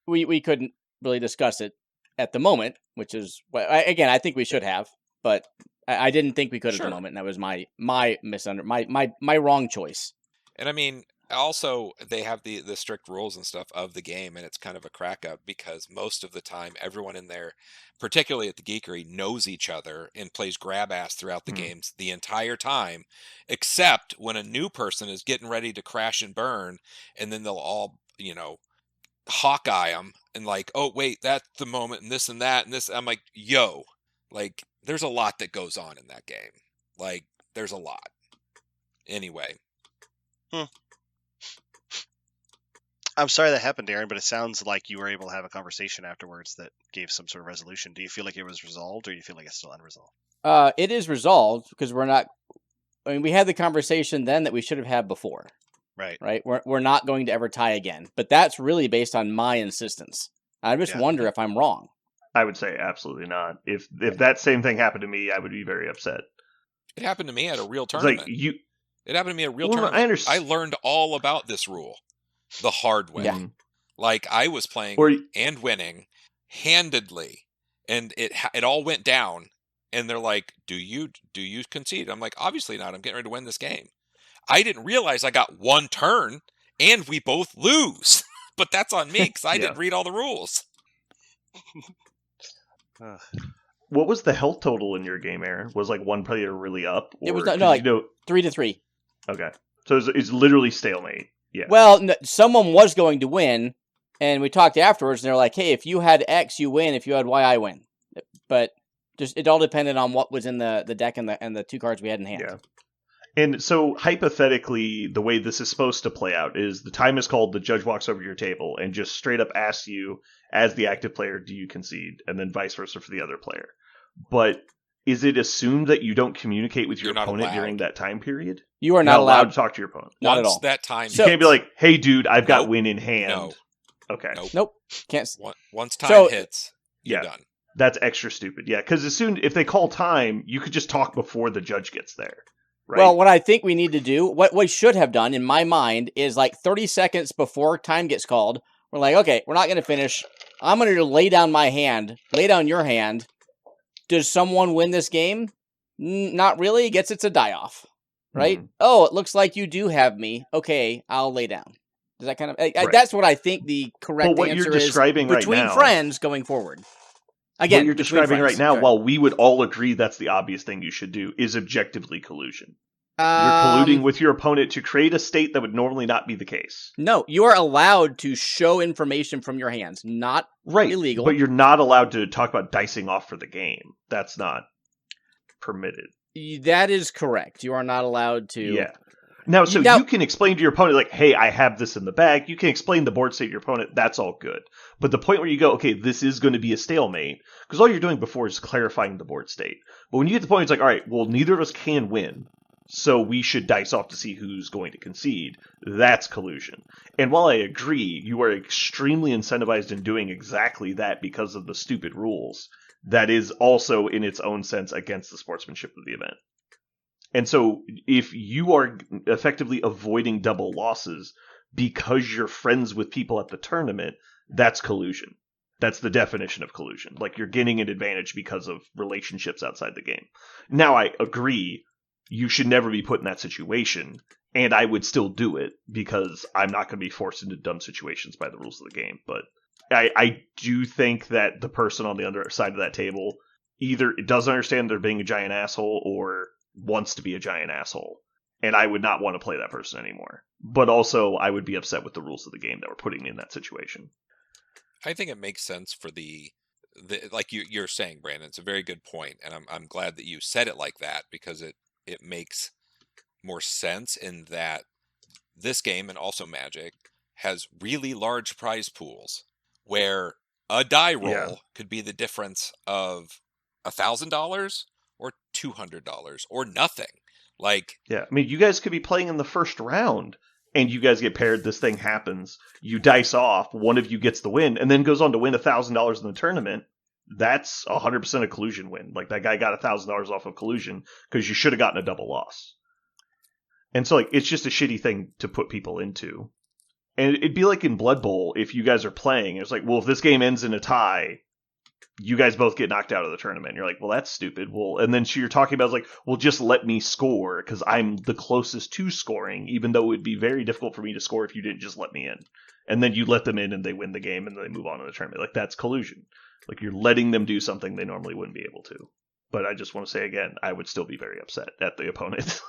we couldn't really discuss it at the moment, which is, again, I think we should have, but I didn't think we could at the moment, and that was my wrong choice. And I mean, Also, they have the strict rules and stuff of the game, and it's kind of a crack up because most of the time, everyone in there, particularly at the Geekery, knows each other and plays grab ass throughout the games the entire time, except when a new person is getting ready to crash and burn, and then they'll all, Hawkeye them and like, oh wait, that's the moment, and this and that and this. I'm like, yo, like, there's a lot that goes on in that game. Like, there's a lot. Anyway. I'm sorry that happened, Darren, but it sounds like you were able to have a conversation afterwards that gave some sort of resolution. Do you feel like it was resolved, or do you feel like it's still unresolved? It is resolved because we're not. I mean, we had the conversation then that we should have had before. Right. We're not going to ever tie again, but that's really based on my insistence. I just wonder if I'm wrong. I would say absolutely not. If that same thing happened to me, I would be very upset. It happened to me at a real tournament. It happened to me at a real tournament. I learned all about this rule the hard way. Yeah. Like, I was playing and winning handedly, and it all went down. And they're like, "Do you concede?" I'm like, "Obviously not. I'm getting ready to win this game." I didn't realize I got one turn, and we both lose. But that's on me because I didn't read all the rules. What was the health total in your game, Aaron? Was like one player really up? It was like 3-3. Okay, so it's literally stalemate. Yeah. Well, someone was going to win, and we talked afterwards, and they're like, "Hey, if you had X, you win. If you had Y, I win." But just it all depended on what was in the deck and the two cards we had in hand. Yeah. And so, hypothetically, the way this is supposed to play out is the time is called, the judge walks over to your table and just straight up asks you, as the active player, do you concede? And then vice versa for the other player. But is it assumed that you don't communicate with your opponent during that time period? You are not allowed to talk to your opponent. Not at all. That time. You can't be like, hey, dude, I've got win in hand. No. Okay. Nope. Can't. Once time hits, you're done. That's extra stupid. Yeah, because if they call time, you could just talk before the judge gets there. Right? Well, what I think we need to do, what we should have done in my mind, is like 30 seconds before time gets called, we're like, okay, we're not going to finish. I'm going to lay down my hand, lay down your hand. Does someone win this game? Not really. Gets it's a die-off, right? Mm-hmm. Oh, it looks like you do have me. Okay, I'll lay down. Does that kind of... That's what I think the correct answer is between friends going forward. Again, what you're describing right now, while we would all agree that's the obvious thing you should do, is objectively collusion. You're colluding with your opponent to create a state that would normally not be the case. No, you are allowed to show information from your hands. Not illegal. But you're not allowed to talk about dicing off for the game. That's not permitted. That is correct. You are not allowed to... Yeah. Now, you can explain to your opponent, like, hey, I have this in the bag. You can explain the board state to your opponent. That's all good. But the point where you go, okay, this is going to be a stalemate, because all you're doing before is clarifying the board state. But when you get to the point, it's like, all right, well, neither of us can win, so we should dice off to see who's going to concede. That's collusion. And while I agree, you are extremely incentivized in doing exactly that because of the stupid rules, that is also, in its own sense, against the sportsmanship of the event. And so, if you are effectively avoiding double losses because you're friends with people at the tournament, that's collusion. That's the definition of collusion. Like, you're getting an advantage because of relationships outside the game. Now, I agree, you should never be put in that situation, and I would still do it because I'm not going to be forced into dumb situations by the rules of the game. But I do think that the person on the other side of that table either doesn't understand they're being a giant asshole or wants to be a giant asshole, and I would not want to play that person anymore. But also, I would be upset with the rules of the game that were putting me in that situation. I think it makes sense for the like you're saying, Brandon. It's a very good point, and I'm glad that you said it like that because it makes more sense in that this game and also Magic has really large prize pools where a die roll could be the difference of $1,000 or $200 or nothing. Like, yeah, I mean, you guys could be playing in the first round and you guys get paired, this thing happens, you dice off, one of you gets the win and then goes on to win $1,000 in the tournament. That's 100% a collusion win. Like, that guy got $1,000 off of collusion because you should have gotten a double loss. And so, like, it's just a shitty thing to put people into. And it'd be like in Bloodbowl, if you guys are playing, it's like, well, if this game ends in a tie, you guys both get knocked out of the tournament. You're like, well, that's stupid. Well, and then you're talking about like, well, just let me score because I'm the closest to scoring, even though it would be very difficult for me to score if you didn't just let me in. And then you let them in and they win the game and they move on to the tournament. Like, that's collusion. Like, you're letting them do something they normally wouldn't be able to. But I just want to say again, I would still be very upset at the opponent.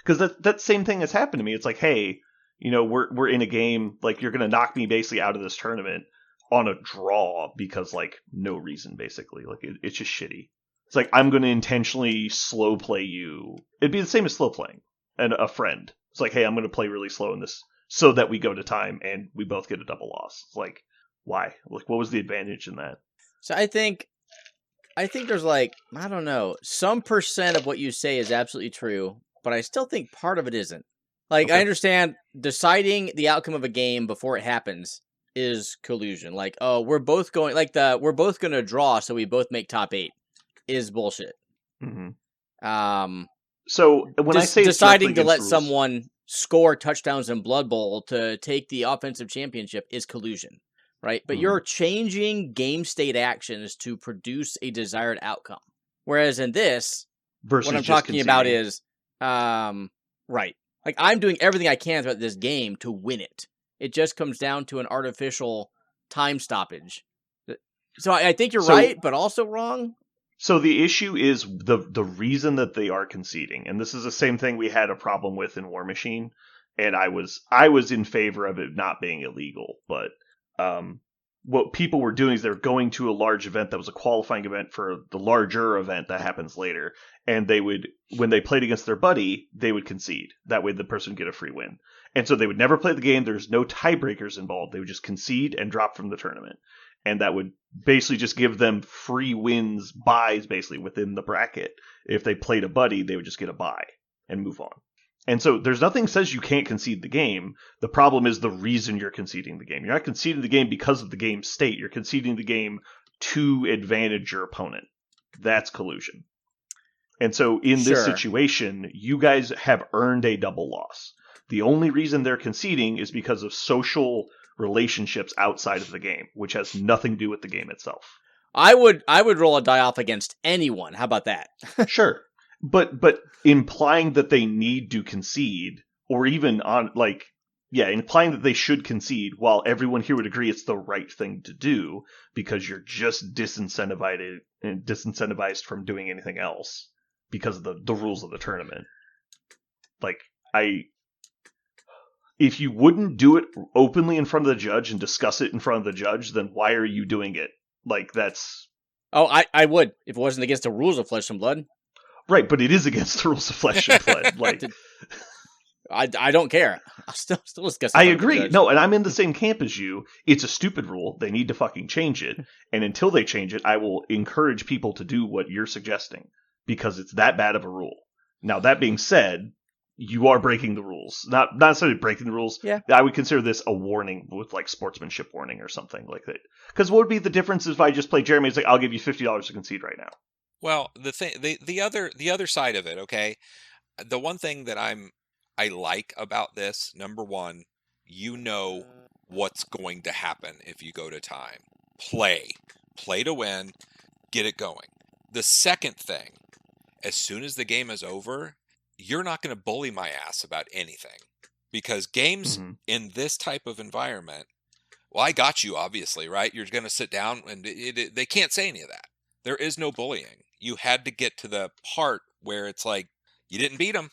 Because that same thing has happened to me. It's like, hey, we're in a game, like, you're going to knock me basically out of this tournament on a draw because, like, no reason, basically. Like, it's just shitty. It's like, I'm going to intentionally slow play you. It'd be the same as slow playing a friend. It's like, hey, I'm going to play really slow in this so that we go to time and we both get a double loss. It's like, why? Like, what was the advantage in that? So I think there's like, I don't know, some percent of what you say is absolutely true, but I still think part of it isn't. Like, okay. I understand deciding the outcome of a game before it happens is collusion. Like, oh, we're both going to draw, so we both make top 8 is bullshit. Mm-hmm. So when I say deciding to let someone score touchdowns in Blood Bowl to take the offensive championship is collusion. Right, but you're changing game state actions to produce a desired outcome. Whereas in this, what I'm talking about is, right, like I'm doing everything I can throughout this game to win it. It just comes down to an artificial time stoppage. So I think you're right, but also wrong. So the issue is the reason that they are conceding, and this is the same thing we had a problem with in Warmachine, and I was in favor of it not being illegal, but. What people were doing is they were going to a large event that was a qualifying event for the larger event that happens later. And they would, when they played against their buddy, they would concede. That way the person would get a free win. And so they would never play the game. There's no tiebreakers involved. They would just concede and drop from the tournament. And that would basically just give them free wins, buys basically within the bracket. If they played a buddy, they would just get a buy and move on. And so there's nothing that says you can't concede the game. The problem is the reason you're conceding the game. You're not conceding the game because of the game state. You're conceding the game to advantage your opponent. That's collusion. And so in this situation, you guys have earned a double loss. The only reason they're conceding is because of social relationships outside of the game, which has nothing to do with the game itself. I would roll a die off against anyone. How about that? Sure. But implying that they need to concede, or even implying that they should concede, while everyone here would agree it's the right thing to do, because you're just disincentivized from doing anything else because of the rules of the tournament. Like, if you wouldn't do it openly in front of the judge and discuss it in front of the judge, then why are you doing it? Like, that's... Oh, I would, if it wasn't against the rules of Flesh and Blood. Right, but it is against the rules of Flesh and Blood. Like, I don't care. I'll still discuss it. I agree. No, and I'm in the same camp as you. It's a stupid rule. They need to fucking change it. And until they change it, I will encourage people to do what you're suggesting, because it's that bad of a rule. Now, that being said, you are breaking the rules. Not necessarily breaking the rules. Yeah. I would consider this a warning with, like, sportsmanship warning or something like that. Because what would be the difference if I just play Jeremy? It's like, I'll give you $50 to concede right now. Well, the other side of it, okay? The one thing that I like about this, number one, you know what's going to happen if you go to time. Play to win, get it going. The second thing, as soon as the game is over, you're not going to bully my ass about anything, because games in this type of environment, well, I got you, obviously, right? You're going to sit down and they can't say any of that. There is no bullying. You had to get to the part where it's like, you didn't beat them,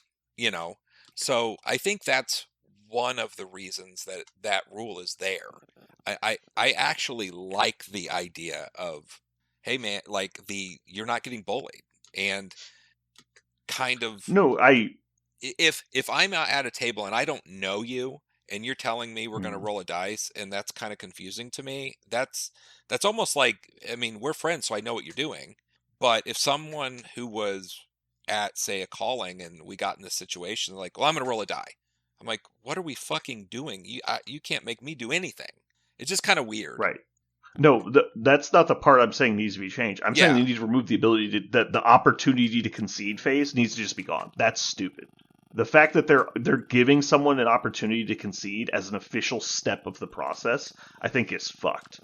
So I think that's one of the reasons that rule is there. I actually like the idea of, hey man, like you're not getting bullied, and kind of if I'm at a table and I don't know you and you're telling me we're going to roll a dice, and that's kind of confusing to me. That's almost like, I mean, we're friends, so I know what you're doing. But if someone who was at, say, a calling and we got in this situation, like, well, I'm going to roll a die. I'm like, what are we fucking doing? You can't make me do anything. It's just kind of weird. Right. No, that's not the part I'm saying needs to be changed. I'm saying they need to remove the ability that the opportunity to concede phase needs to just be gone. That's stupid. The fact that they're giving someone an opportunity to concede as an official step of the process, I think is fucked.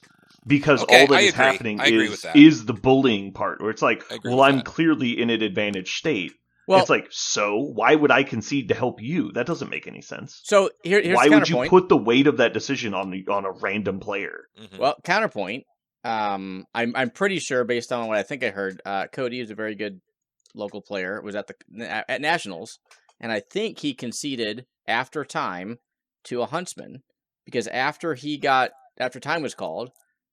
Because Okay, all that I is agree. happening I agree with that. is the bullying part, where it's like, I agree well, with I'm that. clearly in an advantaged state. Well, It's like, so why would I concede to help you? That doesn't make any sense. so here's Why the would you counterpoint. put the weight of that decision on a random player? Mhm. Well, counterpoint. I'm pretty sure, based on what I think I heard, Cody is a very good local player. Was at Nationals, and I think he conceded after time to a Huntsman because after time was called,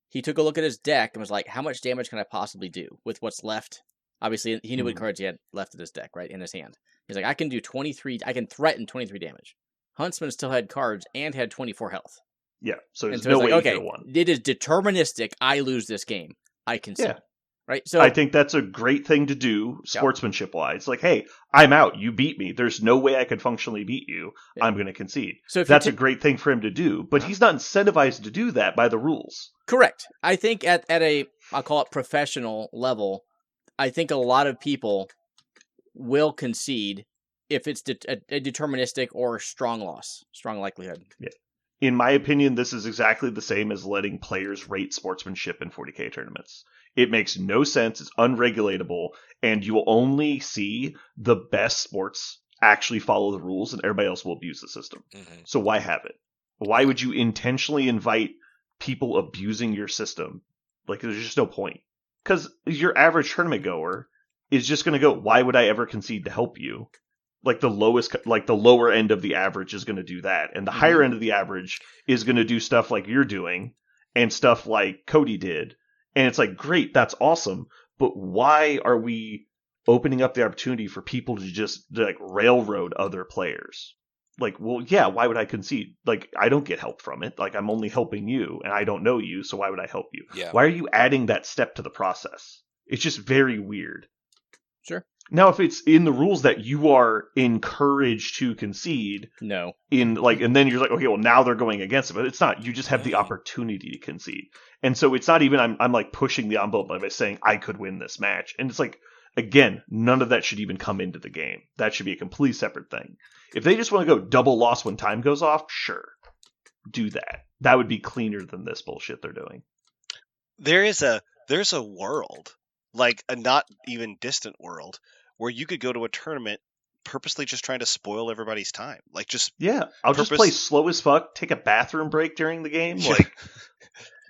he took a look at his deck and was like, "How much damage can I possibly do with what's left?" Obviously, he knew what cards he had left in his deck, right, in his hand. He's like, "I can do 23. I can threaten 23 damage." Huntsman still had cards and had 24 health. Yeah, so And there's so no it's way like, he okay, could have won. it is deterministic. I lose this game. I concede. Yeah. Right? So I think that's a great thing to do, sportsmanship-wise. Like, hey, I'm out. You beat me. There's no way I could functionally beat you. Yeah. I'm going to concede. So that's a great thing for him to do, but he's not incentivized to do that by the rules. Correct. I think at a, I'll call it professional level, I think a lot of people will concede if it's a deterministic or strong likelihood. Yeah. In my opinion, this is exactly the same as letting players rate sportsmanship in 40K tournaments. It makes no sense, it's unregulatable, and you will only see the best sports actually follow the rules, and everybody else will abuse the system. Mm-hmm. So why have it? Why would you intentionally invite people abusing your system? Like, there's just no point. Because your average tournament goer is just going to go, why would I ever concede to help you? Like the lower end of the average is going to do that. And the higher end of the average is going to do stuff like you're doing and stuff like Cody did. And it's like, great, that's awesome. But why are we opening up the opportunity for people to just like railroad other players? Like, well, yeah, why would I concede? Like, I don't get help from it. Like, I'm only helping you and I don't know you. So why would I help you? Yeah. Why are you adding that step to the process? It's just very weird. Sure. Now, if it's in the rules that you are encouraged to concede, no, and then you're like, okay, well, now they're going against it, but it's not. You just have the opportunity to concede, and so it's not even. I'm like pushing the envelope by saying I could win this match, and it's like, again, none of that should even come into the game. That should be a completely separate thing. If they just want to go double loss when time goes off, sure, do that. That would be cleaner than this bullshit they're doing. There's a world, like a not even distant world, where you could go to a tournament purposely just trying to spoil everybody's time. Like, just I'll just play slow as fuck, take a bathroom break during the game.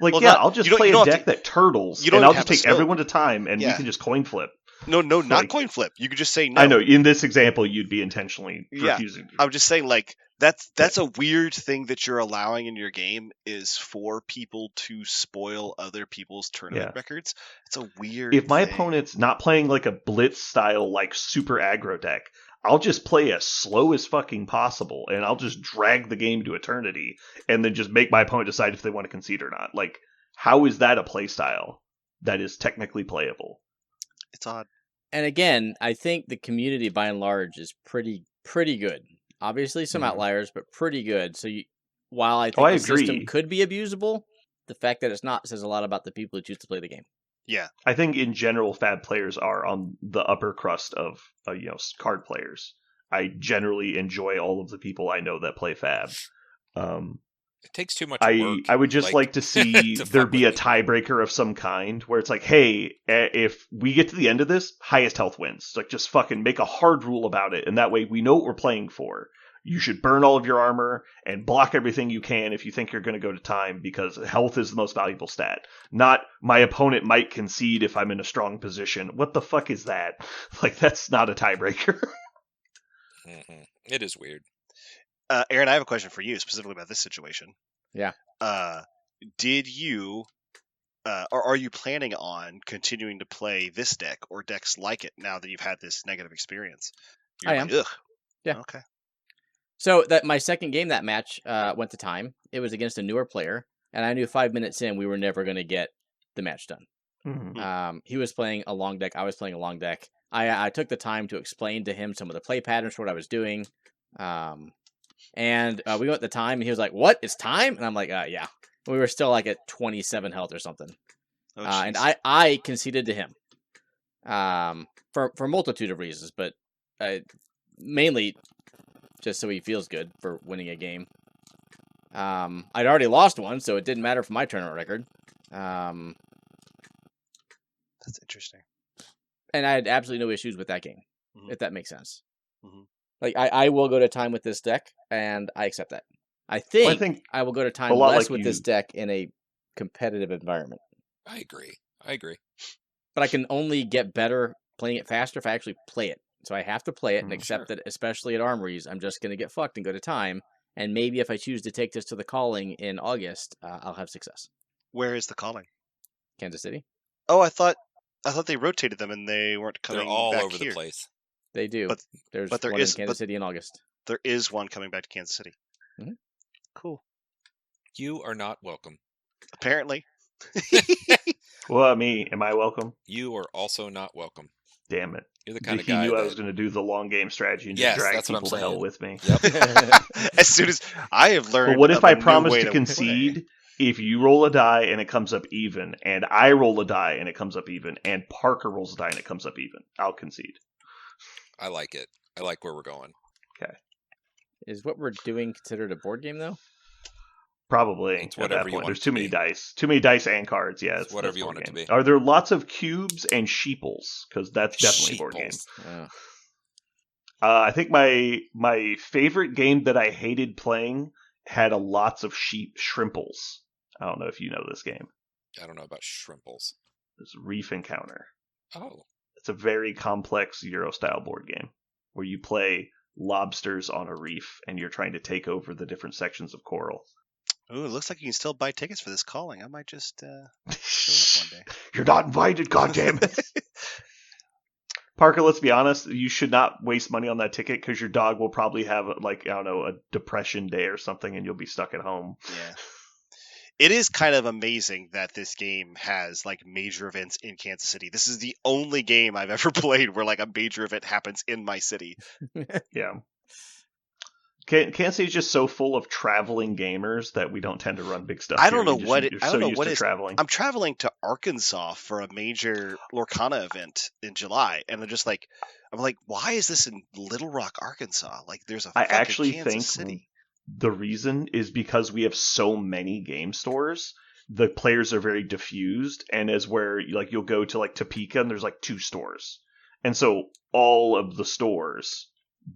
Well, I'll just play a deck that turtles, and I'll just take everyone to time, and we can just coin flip. No, not coin flip. You could just say no. I know, in this example, you'd be intentionally refusing. I'm just saying, like, that's a weird thing that you're allowing in your game, is for people to spoil other people's tournament records. It's a weird If my opponent's not playing like a blitz style, like super aggro deck, I'll just play as slow as fucking possible, and I'll just drag the game to eternity, and then just make my opponent decide if they want to concede or not. Like, how is that a play style that is technically playable? It's odd. And again, I think the community by and large is pretty good. Obviously, some outliers, but pretty good. So while I think the system could be abusable, the fact that it's not says a lot about the people who choose to play the game. Yeah, I think in general, Fab players are on the upper crust of card players. I generally enjoy all of the people I know that play Fab. It takes too much work. I would just like to see there be a tiebreaker of some kind where it's like, hey, if we get to the end of this, highest health wins. Like, just fucking make a hard rule about it, and that way we know what we're playing for. You should burn all of your armor and block everything you can if you think you're going to go to time, because health is the most valuable stat. Not, my opponent might concede if I'm in a strong position. What the fuck is that? Like, that's not a tiebreaker. Mm-hmm. It is weird. Aaron, I have a question for you specifically about this situation. Yeah. Did you, or are you planning on continuing to play this deck or decks like it now that you've had this negative experience? I am. Ugh. Yeah. Okay. So that my second game, that match went to time. It was against a newer player, and I knew 5 minutes in we were never going to get the match done. Mm-hmm. He was playing a long deck. I was playing a long deck. I took the time to explain to him some of the play patterns for what I was doing. And we went at the time, and he was like, "What? It's time?" And I'm like, "Yeah." We were still like at 27 health or something. Oh, and I conceded to him for a multitude of reasons, but mainly just so he feels good for winning a game. I'd already lost one, so it didn't matter for my tournament record. That's interesting. And I had absolutely no issues with that game, if that makes sense. Mhm. Like, I will go to time with this deck, and I accept that. I think I will go to time less with this deck in a competitive environment. I agree. But I can only get better playing it faster if I actually play it. So I have to play it and accept that, especially at Armories, I'm just going to get fucked and go to time. And maybe if I choose to take this to the calling in August, I'll have success. Where is the calling? Kansas City. Oh, I thought they rotated them and they weren't coming. They're all back over here. the place. They do. But there's there one is in Kansas City in August. There is one coming back to Kansas City. Mm-hmm. Cool. You are not welcome. Apparently. Well, me, am I welcome? You are also not welcome. Damn it. You're the kind of he guy knew that... I was going to do the long game strategy and just drag people to hell with me. Yep. As soon as I have learned. But what if I promise to concede if you roll a die and it comes up even, and I roll a die and it comes up even, and Parker rolls a die and it comes up even? I'll concede. I like it. I like where we're going. Okay. Is what we're doing considered a board game, though? Probably. It's whatever you want. There's too many dice. Too many dice and cards. Yeah, it's whatever you want it to be. Are there lots of cubes and sheeples? Because that's definitely a board game. I think my favorite game that I hated playing had lots of shrimples. I don't know if you know this game. I don't know about shrimples. It's Reef Encounter. Oh. It's a very complex Euro-style board game where you play lobsters on a reef and you're trying to take over the different sections of coral. Ooh, it looks like you can still buy tickets for this calling. I might just show up one day. You're not invited, goddammit. Parker, let's be honest, you should not waste money on that ticket because your dog will probably have, like, I don't know, a depression day or something and you'll be stuck at home. Yeah. It is kind of amazing that this game has, like, major events in Kansas City. This is the only game I've ever played where, like, a major event happens in my city. Yeah. Kansas City is just so full of traveling gamers that we don't tend to run big stuff. I don't know what traveling. I'm traveling to Arkansas for a major Lorcana event in July, and I'm like, why is this in Little Rock, Arkansas? Like, there's a fucking Kansas City. The reason is because we have so many game stores. The players are very diffused, and as where you'll go to like Topeka and there's like 2 stores, and so all of the stores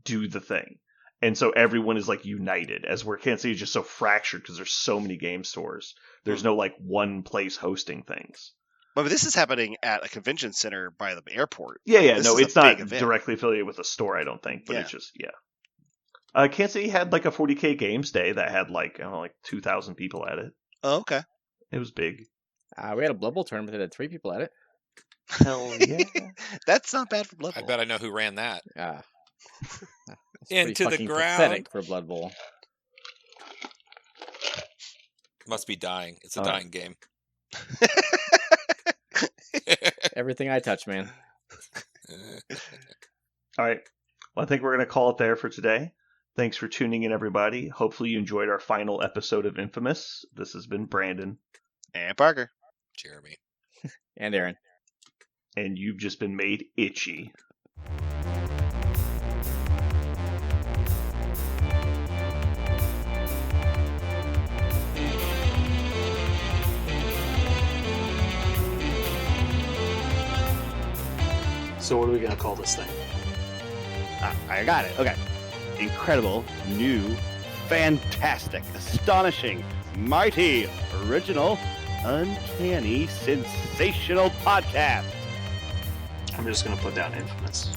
do the thing. And so everyone is like united, as where Kansas City is just so fractured because there's so many game stores. There's no like one place hosting things. But this is happening at a convention center by the airport. Yeah. No, it's not directly affiliated with a store, I don't think. But it's just, Kansas City had like a 40K Games Day that had like, I don't know, like 2,000 people at it. Oh, okay. It was big. We had a Blood Bowl tournament that had 3 people at it. Hell yeah. That's not bad for Blood Bowl. I bet I know who ran that. Into the ground. Pathetic for Blood Bowl. Must be dying. It's a dying game. Everything I touch, man. All right. Well, I think we're going to call it there for today. Thanks for tuning in, everybody. Hopefully you enjoyed our final episode of Infamous. This has been Brandon. And Parker. Jeremy. And Aaron. And you've just been made itchy. So what are we going to call this thing? I got it. Okay. Incredible, new, fantastic, astonishing, mighty, original, uncanny, sensational podcast. I'm just going to put down Infamous.